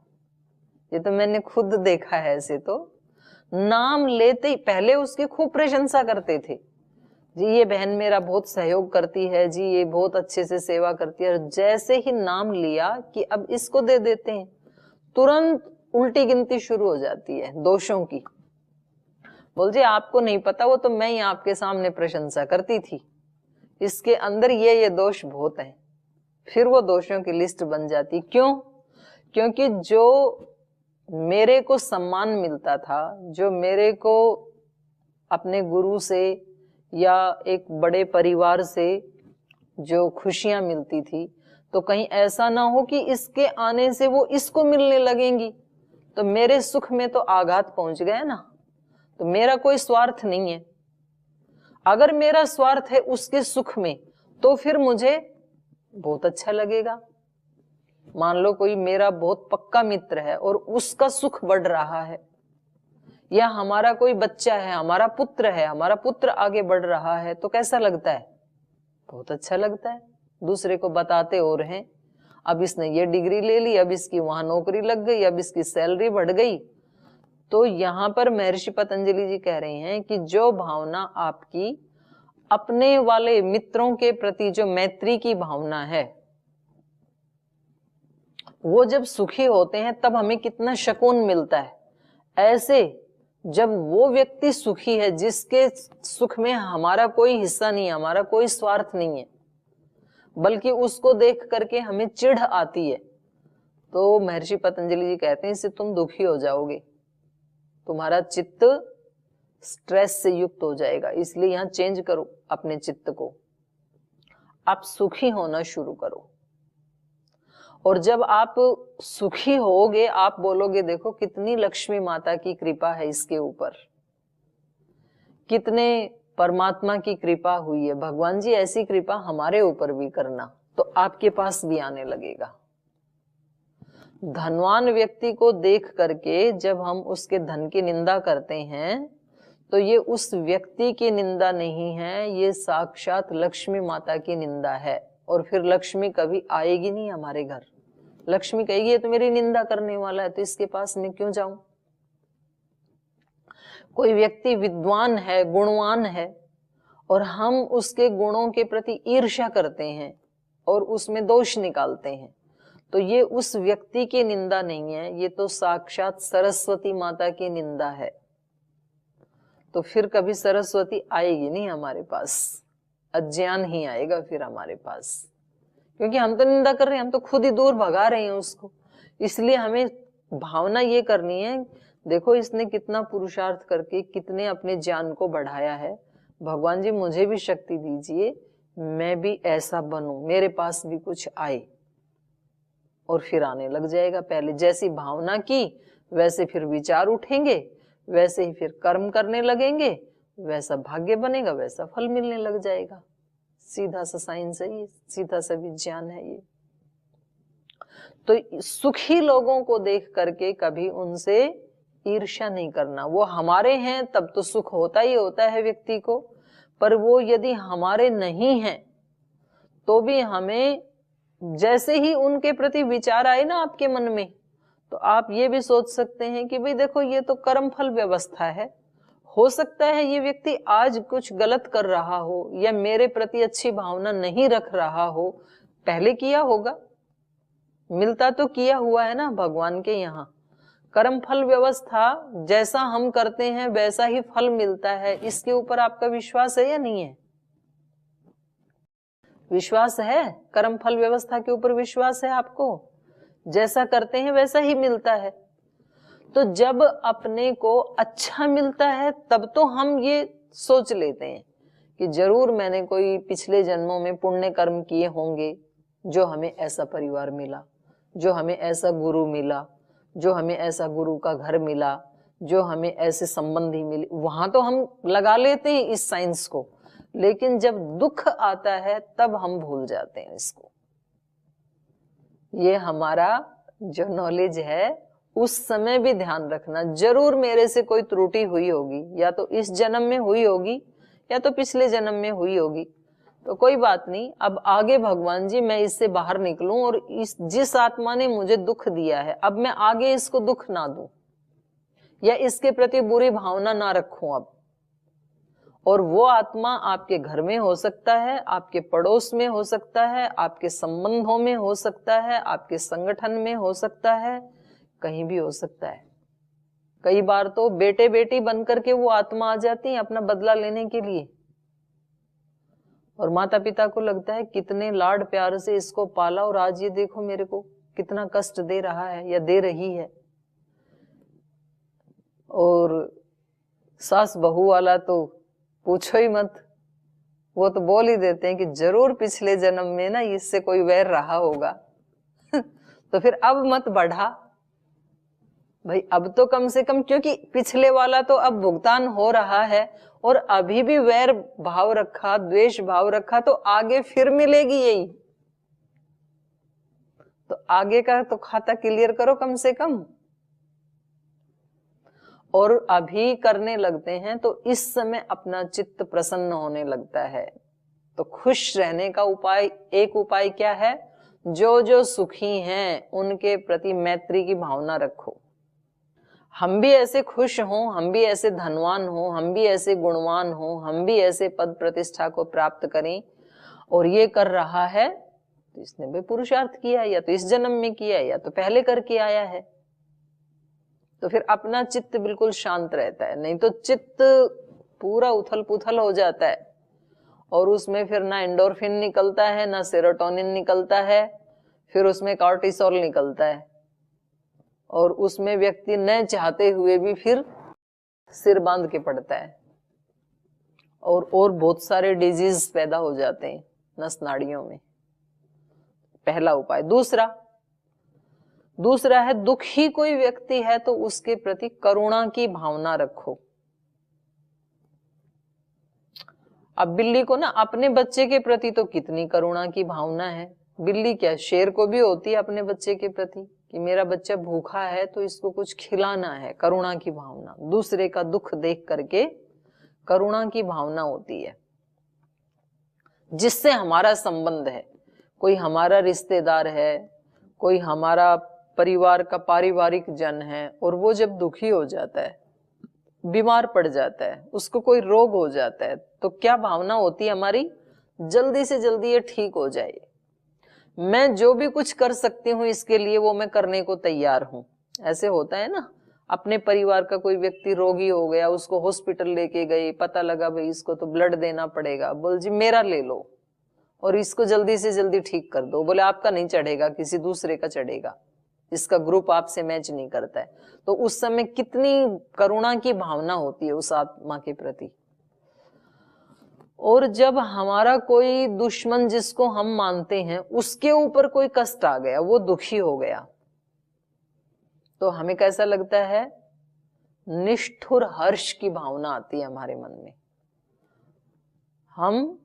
[SPEAKER 1] ये तो मैंने खुद देखा है। ऐसे तो नाम लेते ही पहले उसकी खूब प्रशंसा करते थे, जी ये बहन मेरा बहुत सहयोग करती है, जी ये बहुत अच्छे से सेवा करती है। और जैसे ही नाम लिया कि अब इसको दे देते हैं, तुरंत उल्टी गिनती शुरू हो जाती है दोषों की। बोल जी आपको नहीं पता, वो तो मैं ही आपके सामने प्रशंसा करती थी, इसके अंदर ये दोष बहुत हैं। फिर वो दोषों की लिस्ट बन जाती। क्यों? क्योंकि जो मेरे को सम्मान मिलता था, जो मेरे को अपने गुरु से या एक बड़े परिवार से जो खुशियां मिलती थी, तो कहीं ऐसा ना हो कि इसके आने से वो इसको मिलने लगेंगी, तो मेरे सुख में तो आघात पहुंच गया ना। तो मेरा कोई स्वार्थ नहीं है। अगर मेरा स्वार्थ है उसके सुख में, तो फिर मुझे बहुत अच्छा लगेगा। मान लो कोई मेरा बहुत पक्का मित्र है और उसका सुख बढ़ रहा है, या हमारा कोई बच्चा है, हमारा पुत्र आगे बढ़ रहा है, तो कैसा लगता है? बहुत अच्छा लगता है। दूसरे को बताते और हैं, अब इसने ये डिग्री ले ली, अब इसकी वहां नौकरी लग गई, अब इसकी सैलरी बढ़ गई। तो यहां पर महर्षि पतंजलि जी कह रहे हैं कि जो भावना आपकी अपने वाले मित्रों के प्रति, जो मैत्री की भावना है, वो जब सुखी होते हैं तब हमें कितना सुकून मिलता है। ऐसे जब वो व्यक्ति सुखी है, जिसके सुख में हमारा कोई हिस्सा नहीं है, हमारा कोई स्वार्थ नहीं है, बल्कि उसको देख करके हमें चिढ़ आती है, तो महर्षि पतंजलि जी कहते हैं इससे तुम दुखी हो जाओगे, तुम्हारा चित्त स्ट्रेस से युक्त हो जाएगा। इसलिए यहां चेंज करो अपने चित्त को, आप सुखी होना शुरू करो। और जब आप सुखी होगे, आप बोलोगे देखो कितनी लक्ष्मी माता की कृपा है इसके ऊपर, कितने परमात्मा की कृपा हुई है, भगवान जी ऐसी कृपा हमारे ऊपर भी करना, तो आपके पास भी आने लगेगा। धनवान व्यक्ति को देख करके जब हम उसके धन की निंदा करते हैं तो ये उस व्यक्ति की निंदा नहीं है, ये साक्षात लक्ष्मी माता की निंदा है। और फिर लक्ष्मी कभी आएगी नहीं हमारे घर। लक्ष्मी कहेगी ये तो मेरी निंदा करने वाला है, तो इसके पास मैं क्यों जाऊं। कोई व्यक्ति विद्वान है, गुणवान है, और हम उसके गुणों के प्रति ईर्ष्या करते हैं और उसमें दोष निकालते हैं, तो ये उस व्यक्ति की निंदा नहीं है, ये तो साक्षात सरस्वती माता की निंदा है। तो फिर कभी सरस्वती आएगी नहीं हमारे पास, अज्ञान ही आएगा फिर हमारे पास, क्योंकि हम तो निंदा कर रहे हैं, हम तो खुद ही दूर भगा रहे हैं उसको। इसलिए हमें भावना ये करनी है, देखो इसने कितना पुरुषार्थ करके कितने अपने ज्ञान को बढ़ाया है, भगवान जी मुझे भी शक्ति दीजिए, मैं भी ऐसा बनूं, मेरे पास भी कुछ आए। और फिर आने लग जाएगा। पहले जैसी भावना की वैसे फिर विचार उठेंगे, वैसे ही फिर कर्म करने लगेंगे, वैसा भाग्य बनेगा, वैसा फल मिलने लग जाएगा। सीधा सा साइंस है ये, सीधा सा विज्ञान है ये। तो सुखी लोगों को देख करके कभी उनसे ईर्ष्या नहीं करना। वो हमारे हैं तब तो सुख होता ही होता है व्यक्ति को, पर वो यदि हमारे नहीं हैं तो भी हमें जैसे ही उनके प्रति विचार आए ना आपके मन में, तो आप ये भी सोच सकते हैं कि भाई देखो ये तो कर्म फल व्यवस्था है, हो सकता है ये व्यक्ति आज कुछ गलत कर रहा हो या मेरे प्रति अच्छी भावना नहीं रख रहा हो, पहले किया होगा, मिलता तो किया हुआ है ना भगवान के यहाँ। कर्म फल व्यवस्था जैसा हम करते हैं वैसा ही फल मिलता है, इसके ऊपर आपका विश्वास है या नहीं है? विश्वास है? कर्म फल व्यवस्था के ऊपर विश्वास है आपको? जैसा करते हैं वैसा ही मिलता है। तो जब अपने को अच्छा मिलता है तब तो हम ये सोच लेते हैं कि जरूर मैंने कोई पिछले जन्मों में पुण्य कर्म किए होंगे जो हमें ऐसा परिवार मिला, जो हमें ऐसा गुरु मिला, जो हमें ऐसा गुरु का घर मिला, जो हमें ऐसे संबंधी मिले। वहां तो हम लगा लेते हैं इस साइंस को, लेकिन जब दुख आता है तब हम भूल जाते हैं इसको। ये हमारा जो नॉलेज है उस समय भी ध्यान रखना, जरूर मेरे से कोई त्रुटि हुई होगी, या तो इस जन्म में हुई होगी या तो पिछले जन्म में हुई होगी, तो कोई बात नहीं, अब आगे भगवान जी मैं इससे बाहर निकलूं और इस जिस आत्मा ने मुझे दुख दिया है अब मैं आगे इसको दुख ना दूं या इसके प्रति बुरी भावना ना रखूं अब। और वो आत्मा आपके घर में हो सकता है, आपके पड़ोस में हो सकता है, आपके संबंधों में हो सकता है, आपके संगठन में हो सकता है, कहीं भी हो सकता है। कई बार तो बेटे बेटी बनकर के वो आत्मा आ जाती है अपना बदला लेने के लिए, और माता पिता को लगता है कितने लाड प्यार से इसको पाला और आज ये देखो मेरे को कितना कष्ट दे रहा है या दे रही है। और सास बहू वाला तो पूछो ही मत, वो तो बोल ही देते हैं कि जरूर पिछले जन्म में ना इससे कोई वैर रहा होगा तो फिर अब मत बढ़ा भाई, अब तो कम से कम, क्योंकि पिछले वाला तो अब भुगतान हो रहा है और अभी भी वैर भाव रखा, द्वेष भाव रखा, तो आगे फिर मिलेगी यही। तो आगे का तो खाता क्लियर करो कम से कम। और अभी करने लगते हैं तो इस समय अपना चित्त प्रसन्न होने लगता है। तो खुश रहने का उपाय, एक उपाय क्या है? जो जो सुखी हैं उनके प्रति मैत्री की भावना रखो। हम भी ऐसे खुश हों, हम भी ऐसे धनवान हों, हम भी ऐसे गुणवान हों, हम भी ऐसे पद प्रतिष्ठा को प्राप्त करें। और ये कर रहा है तो इसने भी पुरुषार्थ किया है, या तो इस जन्म में किया है या तो पहले करके आया है। तो फिर अपना चित्त बिल्कुल शांत रहता है, नहीं तो चित्त पूरा उथल पुथल हो जाता है और उसमें फिर ना एंडोर्फिन निकलता है ना सेरोटोनिन निकलता है, फिर उसमें कॉर्टिसोल निकलता है और उसमें व्यक्ति न चाहते हुए भी फिर सिर बांध के पड़ता है और बहुत सारे डिजीज पैदा हो जाते हैं नस नाड़ियों में। पहला उपाय। दूसरा है, दुखी कोई व्यक्ति है तो उसके प्रति करुणा की भावना रखो। अब बिल्ली को ना अपने बच्चे के प्रति तो कितनी करुणा की भावना है, बिल्ली क्या शेर को भी होती है अपने बच्चे के प्रति कि मेरा बच्चा भूखा है तो इसको कुछ खिलाना है, करुणा की भावना, दूसरे का दुख देख करके करुणा की भावना होती है। जिससे हमारा संबंध है, कोई हमारा रिश्तेदार है, कोई हमारा परिवार का पारिवारिक जन है, और वो जब दुखी हो जाता है, बीमार पड़ जाता है, उसको कोई रोग हो जाता है, तो क्या भावना होती है हमारी? जल्दी से जल्दी ये ठीक हो जाए, मैं जो भी कुछ कर सकती हूँ इसके लिए वो मैं करने को तैयार हूं। ऐसे होता है ना, अपने परिवार का कोई व्यक्ति रोगी हो गया, उसको हॉस्पिटल लेके गए, पता लगा भाई इसको तो ब्लड देना पड़ेगा, बोल जी मेरा ले लो और इसको जल्दी से जल्दी ठीक कर दो। बोले आपका नहीं चढ़ेगा, किसी दूसरे का चढ़ेगा, इसका ग्रुप आपसे मैच नहीं करता है। तो उस समय कितनी करुणा की भावना होती है उस आत्मा के प्रति। और जब हमारा कोई दुश्मन जिसको हम मानते हैं उसके ऊपर कोई कष्ट आ गया, वो दुखी हो गया, तो हमें कैसा लगता है? निष्ठुर हर्ष की भावना आती है हमारे मन में। हम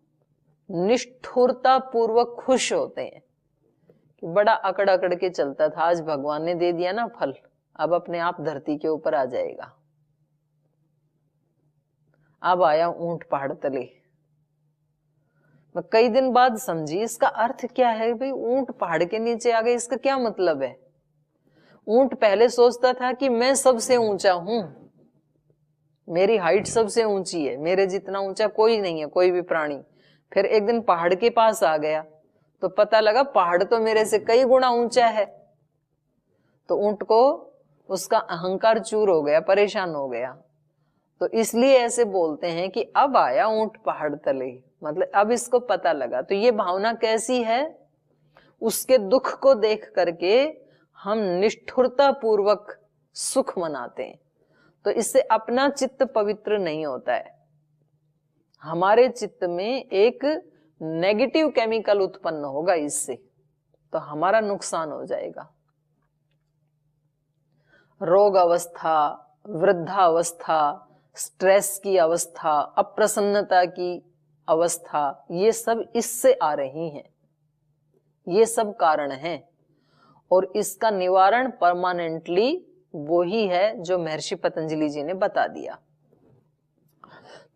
[SPEAKER 1] निष्ठुरता पूर्वक खुश होते हैं कि बड़ा अकड़ अकड़ के चलता था, आज भगवान ने दे दिया ना फल, अब अपने आप धरती के ऊपर आ जाएगा। अब आया ऊंट पहाड़ तले। मैं कई दिन बाद समझी इसका अर्थ क्या है। भाई ऊंट पहाड़ के नीचे आ गए, इसका क्या मतलब है? ऊंट पहले सोचता था कि मैं सबसे ऊंचा हूं, मेरी हाइट सबसे ऊंची है, मेरे जितना ऊंचा कोई नहीं है, कोई भी प्राणी। फिर एक दिन पहाड़ के पास आ गया तो पता लगा पहाड़ तो मेरे से कई गुना ऊंचा है। तो ऊंट को उसका अहंकार चूर हो गया, परेशान हो गया। तो इसलिए ऐसे बोलते हैं कि अब आया ऊंट पहाड़ तले, मतलब अब इसको पता लगा। तो ये भावना कैसी है? उसके दुख को देख करके हम निष्ठुरता पूर्वक सुख मनाते हैं। तो इससे अपना चित्त पवित्र नहीं होता है, हमारे चित्त में एक नेगेटिव केमिकल उत्पन्न होगा इससे, तो हमारा नुकसान हो जाएगा। रोग अवस्था, वृद्धावस्था, स्ट्रेस की अवस्था, अप्रसन्नता की अवस्था, ये सब इससे आ रही हैं, ये सब कारण हैं। और इसका निवारण परमानेंटली वो ही है जो महर्षि पतंजलि जी ने बता दिया।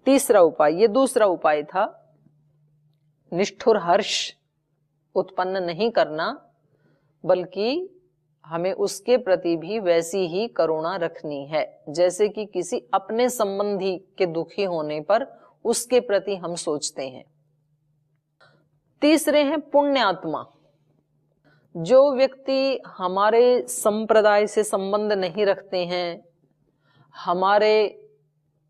[SPEAKER 1] तीसरा उपाय, ये दूसरा उपाय था, निष्ठुर हर्ष उत्पन्न नहीं करना, बल्कि हमें उसके प्रति भी वैसी ही करुणा रखनी है जैसे कि किसी अपने संबंधी के दुखी होने पर उसके प्रति हम सोचते हैं। तीसरे हैं पुण्यात्मा। जो व्यक्ति हमारे संप्रदाय से संबंध नहीं रखते हैं, हमारे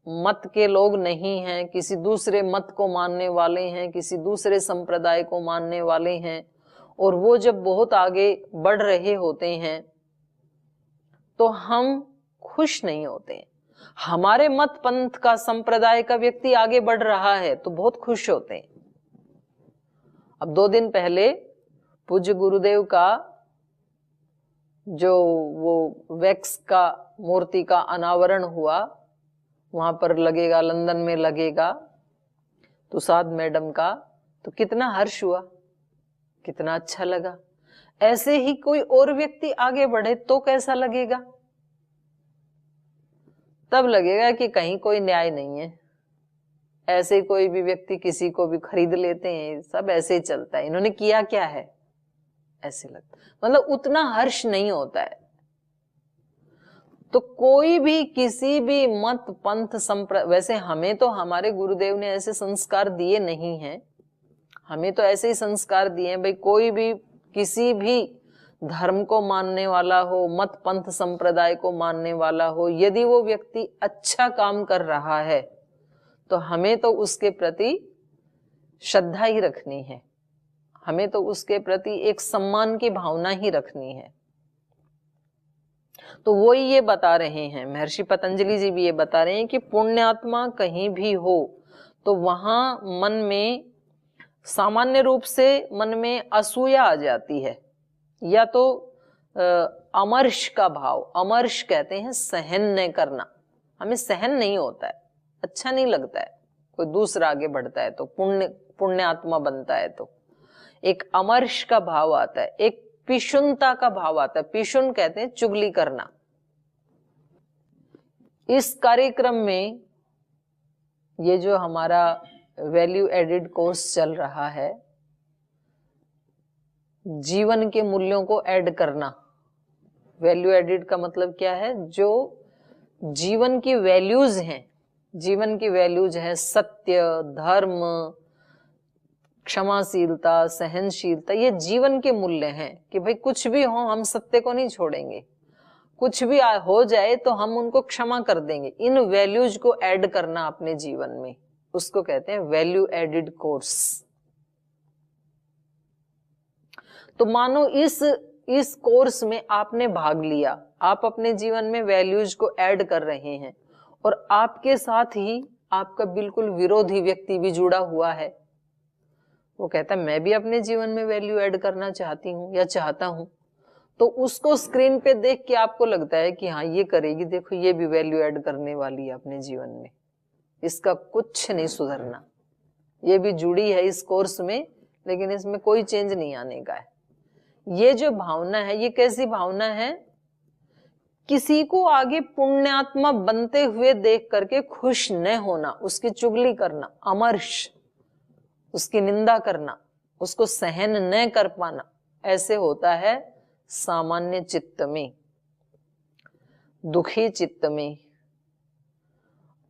[SPEAKER 1] मत के लोग नहीं हैं, किसी दूसरे मत को मानने वाले हैं, किसी दूसरे संप्रदाय को मानने वाले हैं, और वो जब बहुत आगे बढ़ रहे होते हैं तो हम खुश नहीं होते। हमारे मत पंथ का, संप्रदाय का व्यक्ति आगे बढ़ रहा है तो बहुत खुश होते हैं। अब 2 दिन पहले पूज्य गुरुदेव का जो वो वैक्स का मूर्ति का अनावरण हुआ, वहां पर लगेगा, लंदन में लगेगा, तुषाद मैडम का, तो कितना हर्ष हुआ, कितना अच्छा लगा। ऐसे ही कोई और व्यक्ति आगे बढ़े तो कैसा लगेगा? तब लगेगा कि कहीं कोई न्याय नहीं है, ऐसे कोई भी व्यक्ति किसी को भी खरीद लेते हैं, सब ऐसे ही चलता है, इन्होंने किया क्या है, ऐसे लगता, मतलब उतना हर्ष नहीं होता है। तो कोई भी किसी भी मत पंथ संप्रदाय, वैसे हमें तो हमारे गुरुदेव ने ऐसे संस्कार दिए नहीं हैं, हमें तो ऐसे ही संस्कार दिए हैं भाई कोई भी किसी भी धर्म को मानने वाला हो, मत पंथ संप्रदाय को मानने वाला हो, यदि वो व्यक्ति अच्छा काम कर रहा है तो हमें तो उसके प्रति श्रद्धा ही रखनी है, हमें तो उसके प्रति एक सम्मान की भावना ही रखनी है। तो वो ही ये बता रहे हैं, महर्षि पतंजलि जी भी ये बता रहे हैं कि पुण्यात्मा कहीं भी हो तो वहां मन में, सामान्य रूप से मन में असूया आ जाती है, या तो अमर्ष का भाव, अमर्ष कहते हैं सहन नहीं करना, हमें सहन नहीं होता है, अच्छा नहीं लगता है, कोई दूसरा आगे बढ़ता है तो पुण्यात्मा बनता है तो एक अमर्ष का भाव आता है, एक पिशुनता का भाव आता है। पिशुन कहते हैं चुगली करना। इस कार्यक्रम में ये जो हमारा वैल्यू एडिड कोर्स चल रहा है, जीवन के मूल्यों को ऐड करना। वैल्यू एडिड का मतलब क्या है? जो जीवन की वैल्यूज हैं, जीवन की वैल्यूज हैं सत्य, धर्म, क्षमाशीलता, सहनशीलता, ये जीवन के मूल्य हैं कि भाई कुछ भी हो हम सत्य को नहीं छोड़ेंगे, कुछ भी हो जाए तो हम उनको क्षमा कर देंगे। इन वैल्यूज को ऐड करना अपने जीवन में, उसको कहते हैं वैल्यू एडिड कोर्स। तो मानो इस कोर्स में आपने भाग लिया, आप अपने जीवन में वैल्यूज को ऐड कर रहे हैं और आपके साथ ही आपका बिल्कुल विरोधी व्यक्ति भी जुड़ा हुआ है। वो कहता है मैं भी अपने जीवन में वैल्यू ऐड करना चाहती हूँ या चाहता हूँ। तो उसको स्क्रीन पे देख के आपको लगता है कि हाँ ये करेगी, देखो ये भी वैल्यू ऐड करने वाली है अपने जीवन में, इसका कुछ नहीं सुधरना, ये भी जुड़ी है इस कोर्स में लेकिन इसमें कोई चेंज नहीं आने का है। ये जो भावना है ये कैसी भावना है? किसी को आगे पुण्यात्मा बनते हुए देख करके खुश न होना, उसकी चुगली करना, अमर्ष, उसकी निंदा करना, उसको सहन न कर पाना, ऐसे होता है सामान्य चित्त में, दुखी चित्त में।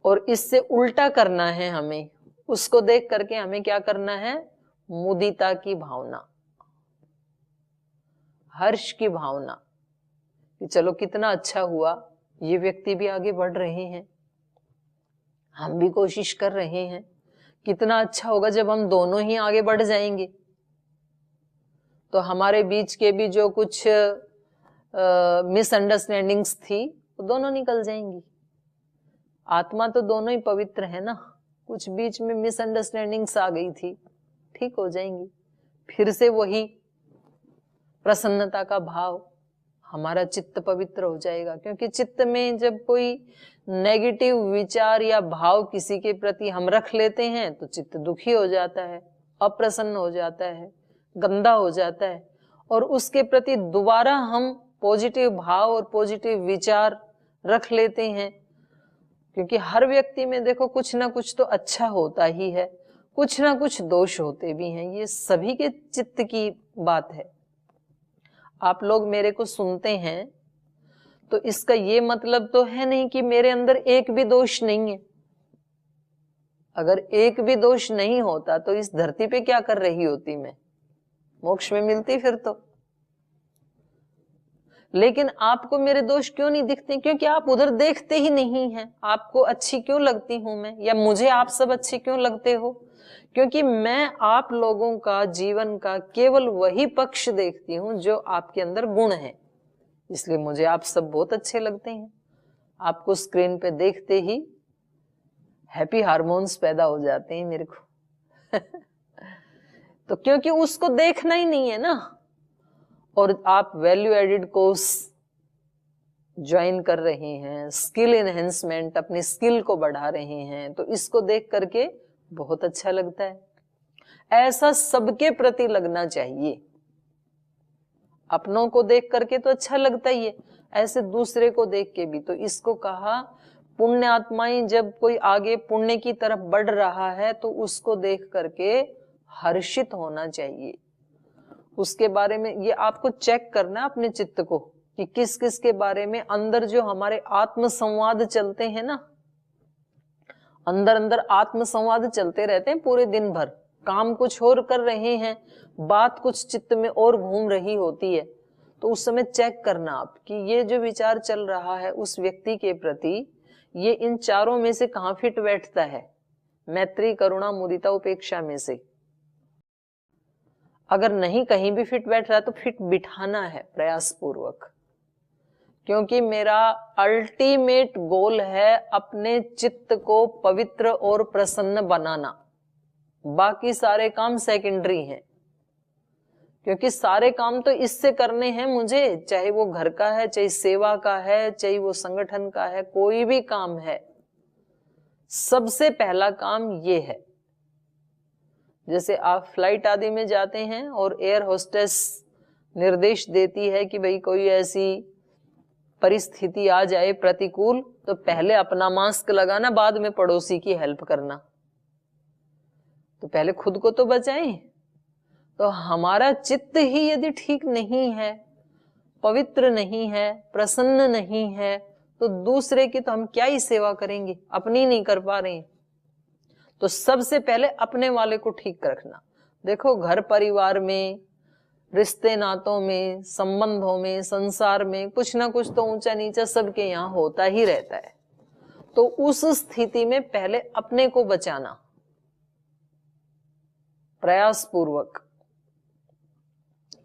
[SPEAKER 1] और इससे उल्टा करना है हमें, उसको देख करके हमें क्या करना है? मुदिता की भावना, हर्ष की भावना कि चलो कितना अच्छा हुआ, ये व्यक्ति भी आगे बढ़ रहे हैं, हम भी कोशिश कर रहे हैं, कितना अच्छा होगा जब हम दोनों ही आगे बढ़ जाएंगे तो हमारे बीच के भी जो कुछ मिसअंडरस्टैंडिंग्स थी वो दोनों निकल जाएंगी। आत्मा तो दोनों ही पवित्र है ना, कुछ बीच में मिसअंडरस्टैंडिंग्स आ गई थी, ठीक हो जाएंगी, फिर से वही प्रसन्नता का भाव, हमारा चित्त पवित्र हो जाएगा। क्योंकि चित्त में जब कोई नेगेटिव विचार या भाव किसी के प्रति हम रख लेते हैं तो चित्त दुखी हो जाता है, अप्रसन्न हो जाता है, गंदा हो जाता है, और उसके प्रति दोबारा हम पॉजिटिव भाव और पॉजिटिव विचार रख लेते हैं। क्योंकि हर व्यक्ति में देखो कुछ ना कुछ तो अच्छा होता ही है, कुछ ना कुछ दोष होते भी हैं, ये सभी के चित्त की बात है। आप लोग मेरे को सुनते हैं तो इसका ये मतलब तो है नहीं कि मेरे अंदर एक भी दोष नहीं है। अगर एक भी दोष नहीं होता तो इस धरती पे क्या कर रही होती मैं? मोक्ष में मिलती फिर तो। लेकिन आपको मेरे दोष क्यों नहीं दिखते? क्योंकि आप उधर देखते ही नहीं हैं। आपको अच्छी क्यों लगती हूं मैं, या मुझे आप सब अच्छे क्यों लगते हो? क्योंकि मैं आप लोगों का जीवन का केवल वही पक्ष देखती हूं जो आपके अंदर गुण है, इसलिए मुझे आप सब बहुत अच्छे लगते हैं। आपको स्क्रीन पे देखते ही हैप्पी हार्मोन्स पैदा हो जाते हैं मेरे को तो क्योंकि उसको देखना ही नहीं है ना। और आप वैल्यू एडिड कोर्स ज्वाइन कर रहे हैं, स्किल एनहेंसमेंट, अपनी स्किल को बढ़ा रहे हैं, तो इसको देख करके बहुत अच्छा लगता है। ऐसा सबके प्रति लगना चाहिए। अपनों को देख करके तो अच्छा लगता ही है, ऐसे दूसरे को देख के भी। तो इसको कहा पुण्य आत्माएं जब कोई आगे पुण्य की तरफ बढ़ रहा है तो उसको देख करके हर्षित होना चाहिए। उसके बारे में ये आपको चेक करना है अपने चित्त को कि किस किस के बारे में अंदर जो हमारे आत्म संवाद चलते हैं ना, अंदर अंदर आत्म संवाद चलते रहते हैं पूरे दिन भर, काम कुछ और कर रहे हैं, बात कुछ चित्त में और घूम रही होती है। तो उस समय चेक करना आप कि ये जो विचार चल रहा है उस व्यक्ति के प्रति, ये इन चारों में से कहाँ फिट बैठता है? मैत्री, करुणा, मुदिता, उपेक्षा में से। अगर नहीं कहीं भी फिट बैठ रहा है तो फिट बिठाना है प्रयास पूर्वक। क्योंकि मेरा अल्टीमेट गोल है अपने चित्त को पवित्र और प्रसन्न बनाना, बाकी सारे काम सेकेंडरी हैं। क्योंकि सारे काम तो इससे करने हैं मुझे, चाहे वो घर का है, चाहे सेवा का है, चाहे वो संगठन का है, कोई भी काम है, सबसे पहला काम ये है। जैसे आप फ्लाइट आदि में जाते हैं और एयर होस्टेस निर्देश देती है कि भाई कोई ऐसी परिस्थिति आ जाए प्रतिकूल, तो पहले अपना मास्क लगाना, बाद में पड़ोसी की हेल्प करना। तो पहले खुद को तो बचाएं। तो हमारा चित्त ही यदि ठीक नहीं है, पवित्र नहीं है, प्रसन्न नहीं है, तो दूसरे की तो हम क्या ही सेवा करेंगे, अपनी नहीं कर पा रहे हैं। तो सबसे पहले अपने वाले को ठीक रखना। देखो, घर परिवार में, रिश्ते नातों में, संबंधों में, संसार में कुछ ना कुछ तो ऊंचा नीचा सबके यहाँ होता ही रहता है। तो उस स्थिति में पहले अपने को बचाना प्रयास पूर्वक,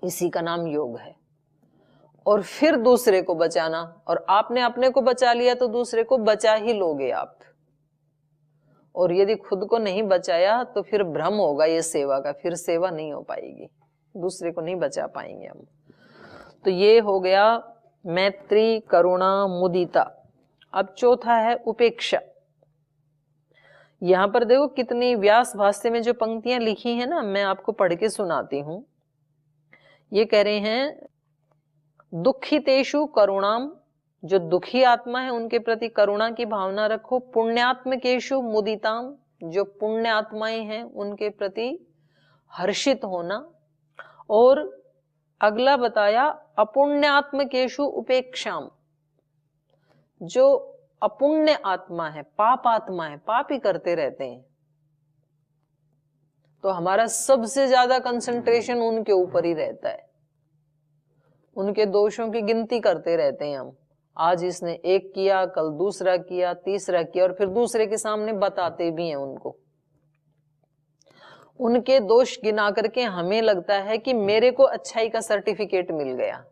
[SPEAKER 1] इसी का नाम योग है। और फिर दूसरे को बचाना, और आपने अपने को बचा लिया तो दूसरे को बचा ही लोगे आप। और यदि खुद को नहीं बचाया तो फिर भ्रम होगा ये सेवा का, फिर सेवा नहीं हो पाएगी, दूसरे को नहीं बचा पाएंगे हम। तो ये हो गया मैत्री, करुणा, मुदिता। अब चौथा है उपेक्षा। यहां पर देखो कितनी व्यास भाष्य में जो पंक्तियां लिखी है ना, मैं आपको पढ़ के सुनाती हूं। ये कह रहे हैं, दुखितेषु करुणाम, जो दुखी आत्मा है उनके प्रति करुणा की भावना रखो। पुण्यात्मकेषु मुदिताम, जो पुण्य आत्माएं हैं उनके प्रति हर्षित होना। और अगला बताया, अपुण्यात्मकेषु उपेक्षाम, जो अपुण्य आत्मा है, पाप आत्मा है, पाप ही करते रहते हैं, तो हमारा सबसे ज्यादा कंसंट्रेशन उनके ऊपर ही रहता है। उनके दोषों की गिनती करते रहते हैं हम। आज इसने एक किया, कल दूसरा किया, तीसरा किया, और फिर दूसरे के सामने बताते भी हैं उनको। उनके दोष गिना करके हमें लगता है कि मेरे को अच्छाई का सर्टिफिकेट मिल गया।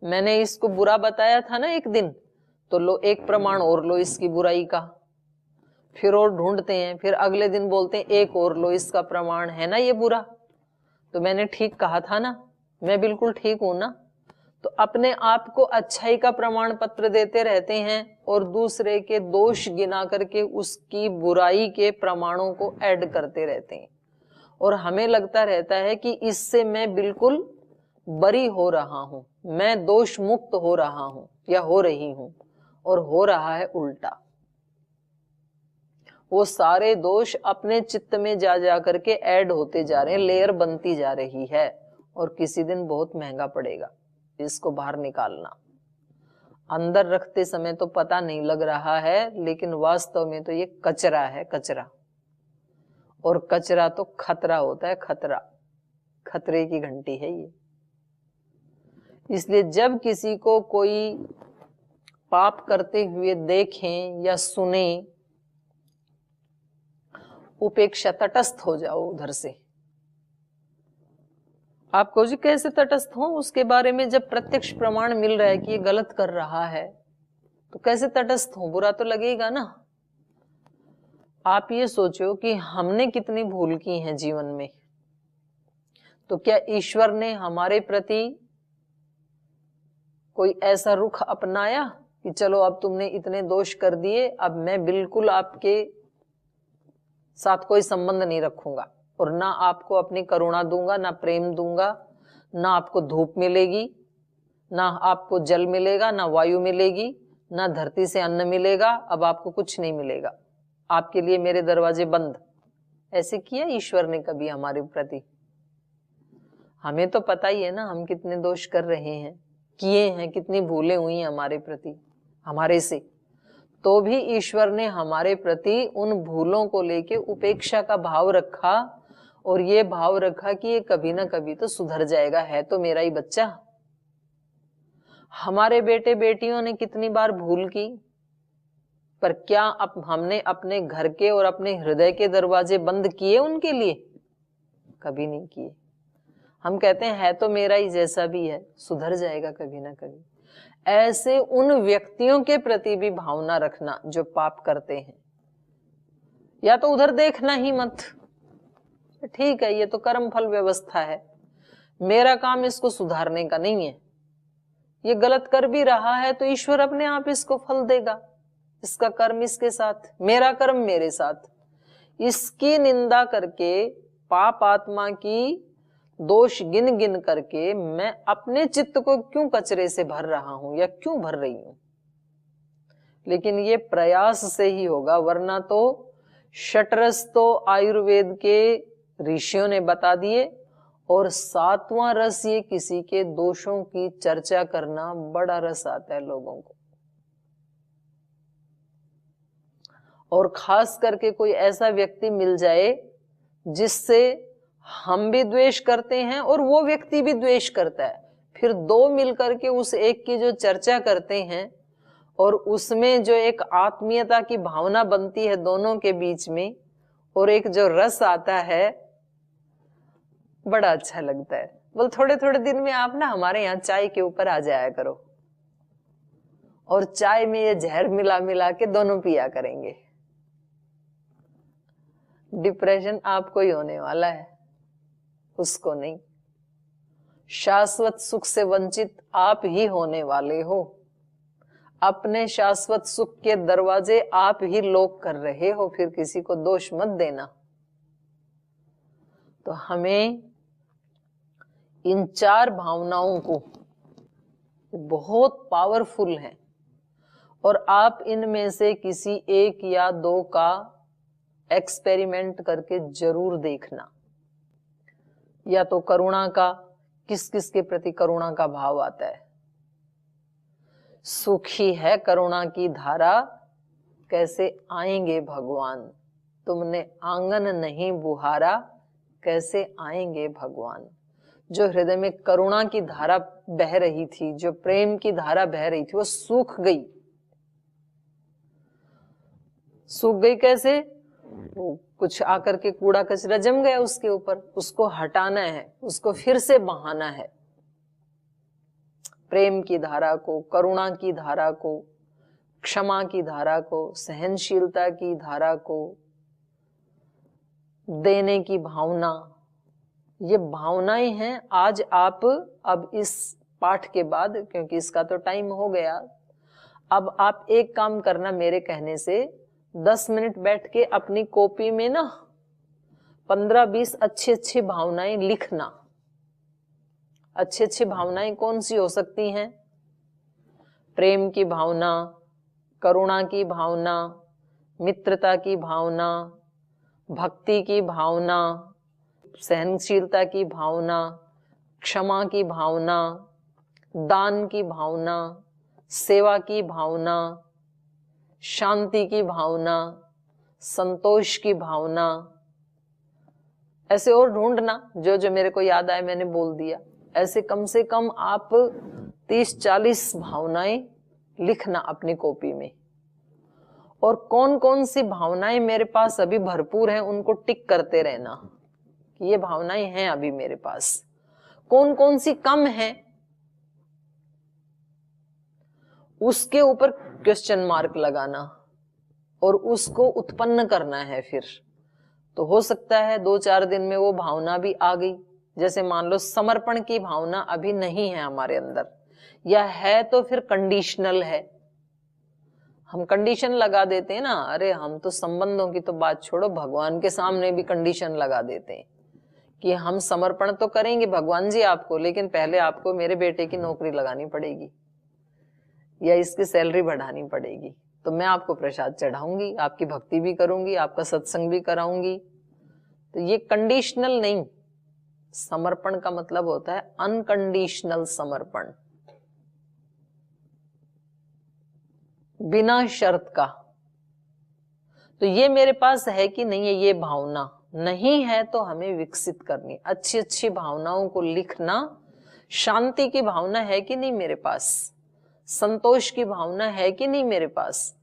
[SPEAKER 1] मैंने इसको बुरा बताया था ना एक दिन, तो लो एक प्रमाण और लो इसकी बुराई का। फिर और ढूंढते हैं, फिर अगले दिन बोलते हैं एक और लो, इसका प्रमाण है ना ये बुरा, तो मैंने ठीक कहा था ना, मैं बिल्कुल ठीक हूं ना। तो अपने आप को अच्छाई का प्रमाण पत्र देते रहते हैं और दूसरे के दोष गिना करके उसकी बुराई के प्रमाणों को ऐड करते रहते हैं। और हमें लगता रहता है कि इससे मैं बिल्कुल बरी हो रहा हूं, मैं दोष मुक्त हो रहा हूं या हो रही हूं, और हो रहा है उल्टा। वो सारे दोष अपने चित्त में जा जा करके ऐड होते जा रहे हैं, लेयर बनती जा रही है, और किसी दिन बहुत महंगा पड़ेगा इसको बाहर निकालना। अंदर रखते समय तो पता नहीं लग रहा है, लेकिन वास्तव में तो ये कचरा है, कचरा। और कचरा तो खतरा होता है, खतरा, खतरे की घंटी है ये। इसलिए जब किसी को कोई पाप करते हुए देखें या सुने, उपेक्षा, तटस्थ हो जाओ उधर से। आपको जी कैसे तटस्थ हो उसके बारे में, जब प्रत्यक्ष प्रमाण मिल रहा है कि ये गलत कर रहा है, तो कैसे तटस्थ हो, बुरा तो लगेगा ना। आप ये सोचो कि हमने कितनी भूल की है जीवन में, तो क्या ईश्वर ने हमारे प्रति कोई ऐसा रुख अपनाया कि चलो अब तुमने इतने दोष कर दिए, अब मैं बिल्कुल आपके साथ कोई संबंध नहीं रखूंगा, और ना आपको अपनी करुणा दूंगा, ना प्रेम दूंगा, ना आपको धूप मिलेगी, ना आपको जल मिलेगा, ना वायु मिलेगी, ना धरती से अन्न मिलेगा, अब आपको कुछ नहीं मिलेगा, आपके लिए मेरे दरवाजे बंद। ऐसे किया ईश्वर ने कभी हमारे प्रति? हमें तो पता ही है ना हम कितने दोष कर रहे हैं, किए हैं, कितनी भूलें हुई हैं हमारे प्रति, हमारे से। तो भी ईश्वर ने हमारे प्रति उन भूलों को लेके उपेक्षा का भाव रखा, और ये भाव रखा कि ये कभी ना कभी तो सुधर जाएगा, है तो मेरा ही बच्चा। हमारे बेटे बेटियों ने कितनी बार भूल की, पर क्या हमने अपने घर के और अपने हृदय के दरवाजे बंद किए उनके लिए? कभी नहीं किए। हम कहते हैं है तो मेरा ही, जैसा भी है सुधर जाएगा कभी ना कभी। ऐसे उन व्यक्तियों के प्रति भी भावना रखना जो पाप करते हैं, या तो उधर देखना ही मत, ठीक है ये तो कर्म फल व्यवस्था है, मेरा काम इसको सुधारने का नहीं है, ये गलत कर भी रहा है तो ईश्वर अपने आप इसको फल देगा, इसका कर्म इसके साथ, मेरा कर्म मेरे साथ। इसकी निंदा करके पाप आत्मा की दोष गिन गिन करके मैं अपने चित्त को क्यों कचरे से भर रहा हूं या क्यों भर रही हूं। लेकिन ये प्रयास से ही होगा, वरना तो षटरस तो आयुर्वेद के ऋषियों ने बता दिए, और 7वां रस ये किसी के दोषों की चर्चा करना, बड़ा रस आता है लोगों को। और खास करके कोई ऐसा व्यक्ति मिल जाए जिससे हम भी द्वेष करते हैं और वो व्यक्ति भी द्वेष करता है, फिर दो मिलकर के उस एक की जो चर्चा करते हैं और उसमें जो एक आत्मीयता की भावना बनती है दोनों के बीच में, और एक जो रस आता है, बड़ा अच्छा लगता है। बोल थोड़े थोड़े दिन में आप ना हमारे यहाँ चाय के ऊपर आ जाया करो, और चाय में ये जहर मिला मिला के दोनों पिया करेंगे। डिप्रेशन आपको ही होने वाला है, उसको नहीं। शाश्वत सुख से वंचित आप ही होने वाले हो। अपने शाश्वत सुख के दरवाजे आप ही लॉक कर रहे हो, फिर किसी को दोष मत देना। तो हमें इन 4 भावनाओं को, बहुत पावरफुल हैं, और आप इनमें से किसी 1 या 2 का एक्सपेरिमेंट करके जरूर देखना। या तो करुणा का, किस किस के प्रति करुणा का भाव आता है। सुखी है करुणा की धारा, कैसे आएंगे भगवान। तुमने आंगन नहीं बुहारा, कैसे आएंगे भगवान। जो हृदय में करुणा की धारा बह रही थी, जो प्रेम की धारा बह रही थी, वो सूख गई। सूख गई कैसे? वो कुछ आकर के कूड़ा कचरा जम गया उसके ऊपर, उसको हटाना है, उसको फिर से बहाना है। प्रेम की धारा को, करुणा की धारा को, क्षमा की धारा को, सहनशीलता की धारा को, देने की भावना, ये भावनाएं हैं। आज आप अब इस पाठ के बाद, क्योंकि इसका तो टाइम हो गया, अब आप एक काम करना, मेरे कहने से 10 मिनट बैठ के अपनी कॉपी में ना 15-20 अच्छी अच्छी भावनाएं लिखना। अच्छी अच्छी भावनाएं कौन सी हो सकती हैं? प्रेम की भावना, करुणा की भावना, मित्रता की भावना, भक्ति की भावना, सहनशीलता की भावना, क्षमा की भावना, दान की भावना, सेवा की भावना, शांति की भावना, संतोष की भावना। ऐसे और ढूंढना, जो जो मेरे को याद आए मैंने बोल दिया। ऐसे कम से कम आप 30-40 भावनाएं लिखना अपनी कॉपी में, और कौन कौन सी भावनाएं मेरे पास अभी भरपूर हैं उनको टिक करते रहना कि ये भावनाएं हैं अभी मेरे पास। कौन कौन सी कम हैं उसके ऊपर क्वेश्चन मार्क लगाना और उसको उत्पन्न करना है। फिर तो हो सकता है 2-4 दिन में वो भावना भी आ गई। जैसे मान लो समर्पण की भावना अभी नहीं है हमारे अंदर, या है तो फिर कंडीशनल है। हम कंडीशन लगा देते हैं ना, अरे हम तो संबंधों की तो बात छोड़ो, भगवान के सामने भी कंडीशन लगा देते हैं कि हम समर्पण तो करेंगे भगवान जी आपको, लेकिन पहले आपको मेरे बेटे की नौकरी लगानी पड़ेगी या इसकी सैलरी बढ़ानी पड़ेगी, तो मैं आपको प्रसाद चढ़ाऊंगी, आपकी भक्ति भी करूंगी, आपका सत्संग भी कराऊंगी। तो ये कंडीशनल नहीं, समर्पण का मतलब होता है अनकंडीशनल समर्पण, बिना शर्त का। तो ये मेरे पास है कि नहीं है, ये भावना नहीं है तो हमें विकसित करनी। अच्छी अच्छी भावनाओं को लिखना। शांति की भावना है कि नहीं मेरे पास, संतोष की भावना है कि नहीं मेरे पास,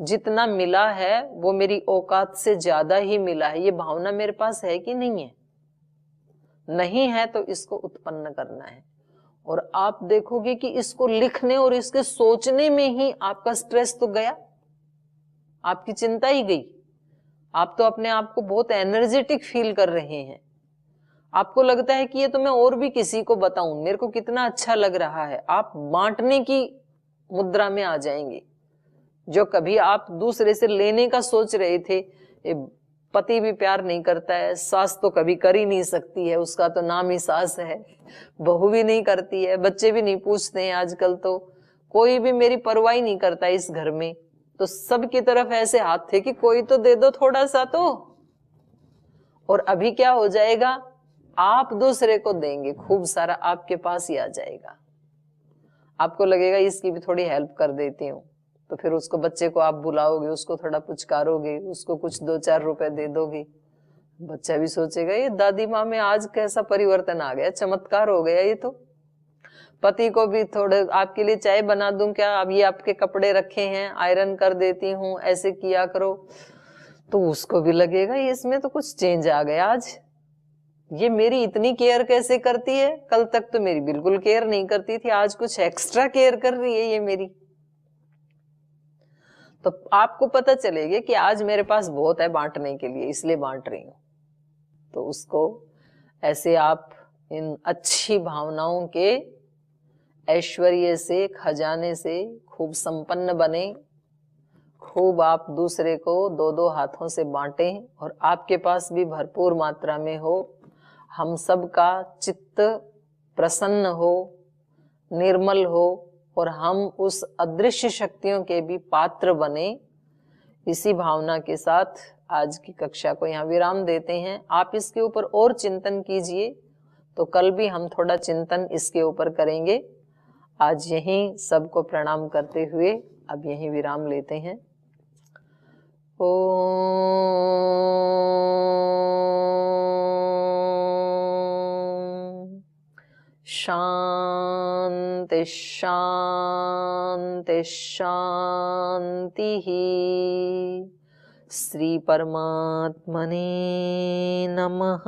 [SPEAKER 1] जितना मिला है वो मेरी औकात से ज्यादा ही मिला है, ये भावना मेरे पास है कि नहीं है। नहीं है तो इसको उत्पन्न करना है। और आप देखोगे कि इसको लिखने और इसके सोचने में ही आपका स्ट्रेस तो गया, आपकी चिंता ही गई। आप तो अपने आप को बहुत एनर्जेटिक फील कर रहे हैं। आपको लगता है कि ये तो मैं और भी किसी को बताऊं, मेरे को कितना अच्छा लग रहा है। आप बांटने की मुद्रा में आ जाएंगे। जो कभी आप दूसरे से लेने का सोच रहे थे, पति भी प्यार नहीं करता है, सास तो कभी कर ही नहीं सकती है, उसका तो नाम ही सास है, बहू भी नहीं करती है, बच्चे भी नहीं पूछते हैं, आजकल तो कोई भी मेरी परवाह ही नहीं करता इस घर में। तो सबकी तरफ ऐसे हाथ थे कि कोई तो दे दो थोड़ा सा तो। और अभी क्या हो जाएगा, आप दूसरे को देंगे, खूब सारा आपके पास ही आ जाएगा। आपको लगेगा इसकी भी थोड़ी हेल्प कर देती हूँ, तो फिर उसको, बच्चे को आप बुलाओगे, उसको थोड़ा पुचकारोगे, उसको कुछ 2-4 रुपए दे दोगे, बच्चा भी सोचेगा ये दादी माँ में आज कैसा परिवर्तन आ गया, चमत्कार हो गया ये तो। पति को भी थोड़े आपके लिए चाय बना दूं क्या, अब ये आपके कपड़े रखे हैं आयरन कर देती हूँ, ऐसे किया करो, तो उसको भी लगेगा इसमें तो कुछ चेंज आ गया आज, ये मेरी इतनी केयर कैसे करती है, कल तक तो मेरी बिल्कुल केयर नहीं करती थी, आज कुछ एक्स्ट्रा केयर कर रही है ये मेरी। तो आपको पता चलेगा कि आज मेरे पास बहुत है बांटने के लिए, इसलिए बांट रही हूं। तो उसको ऐसे आप इन अच्छी भावनाओं के ऐश्वर्य से, खजाने से खूब संपन्न बने, खूब आप दूसरे को 2-2 हाथों से बांटें और आपके पास भी भरपूर मात्रा में हो, हम सब का चित्त प्रसन्न हो, निर्मल हो और हम उस अदृश्य शक्तियों के भी पात्र बने। इसी भावना के साथ आज की कक्षा को यहाँ विराम देते हैं। आप इसके ऊपर और चिंतन कीजिए, तो कल भी हम थोड़ा चिंतन इसके ऊपर करेंगे। आज यहीं सबको प्रणाम करते हुए अब यहीं विराम लेते हैं। ओम शांति शांति शांति। श्री परमात्मने नमः।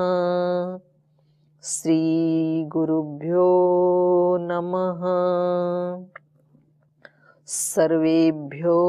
[SPEAKER 1] श्री गुरुभ्यो नमः। सर्वेभ्यो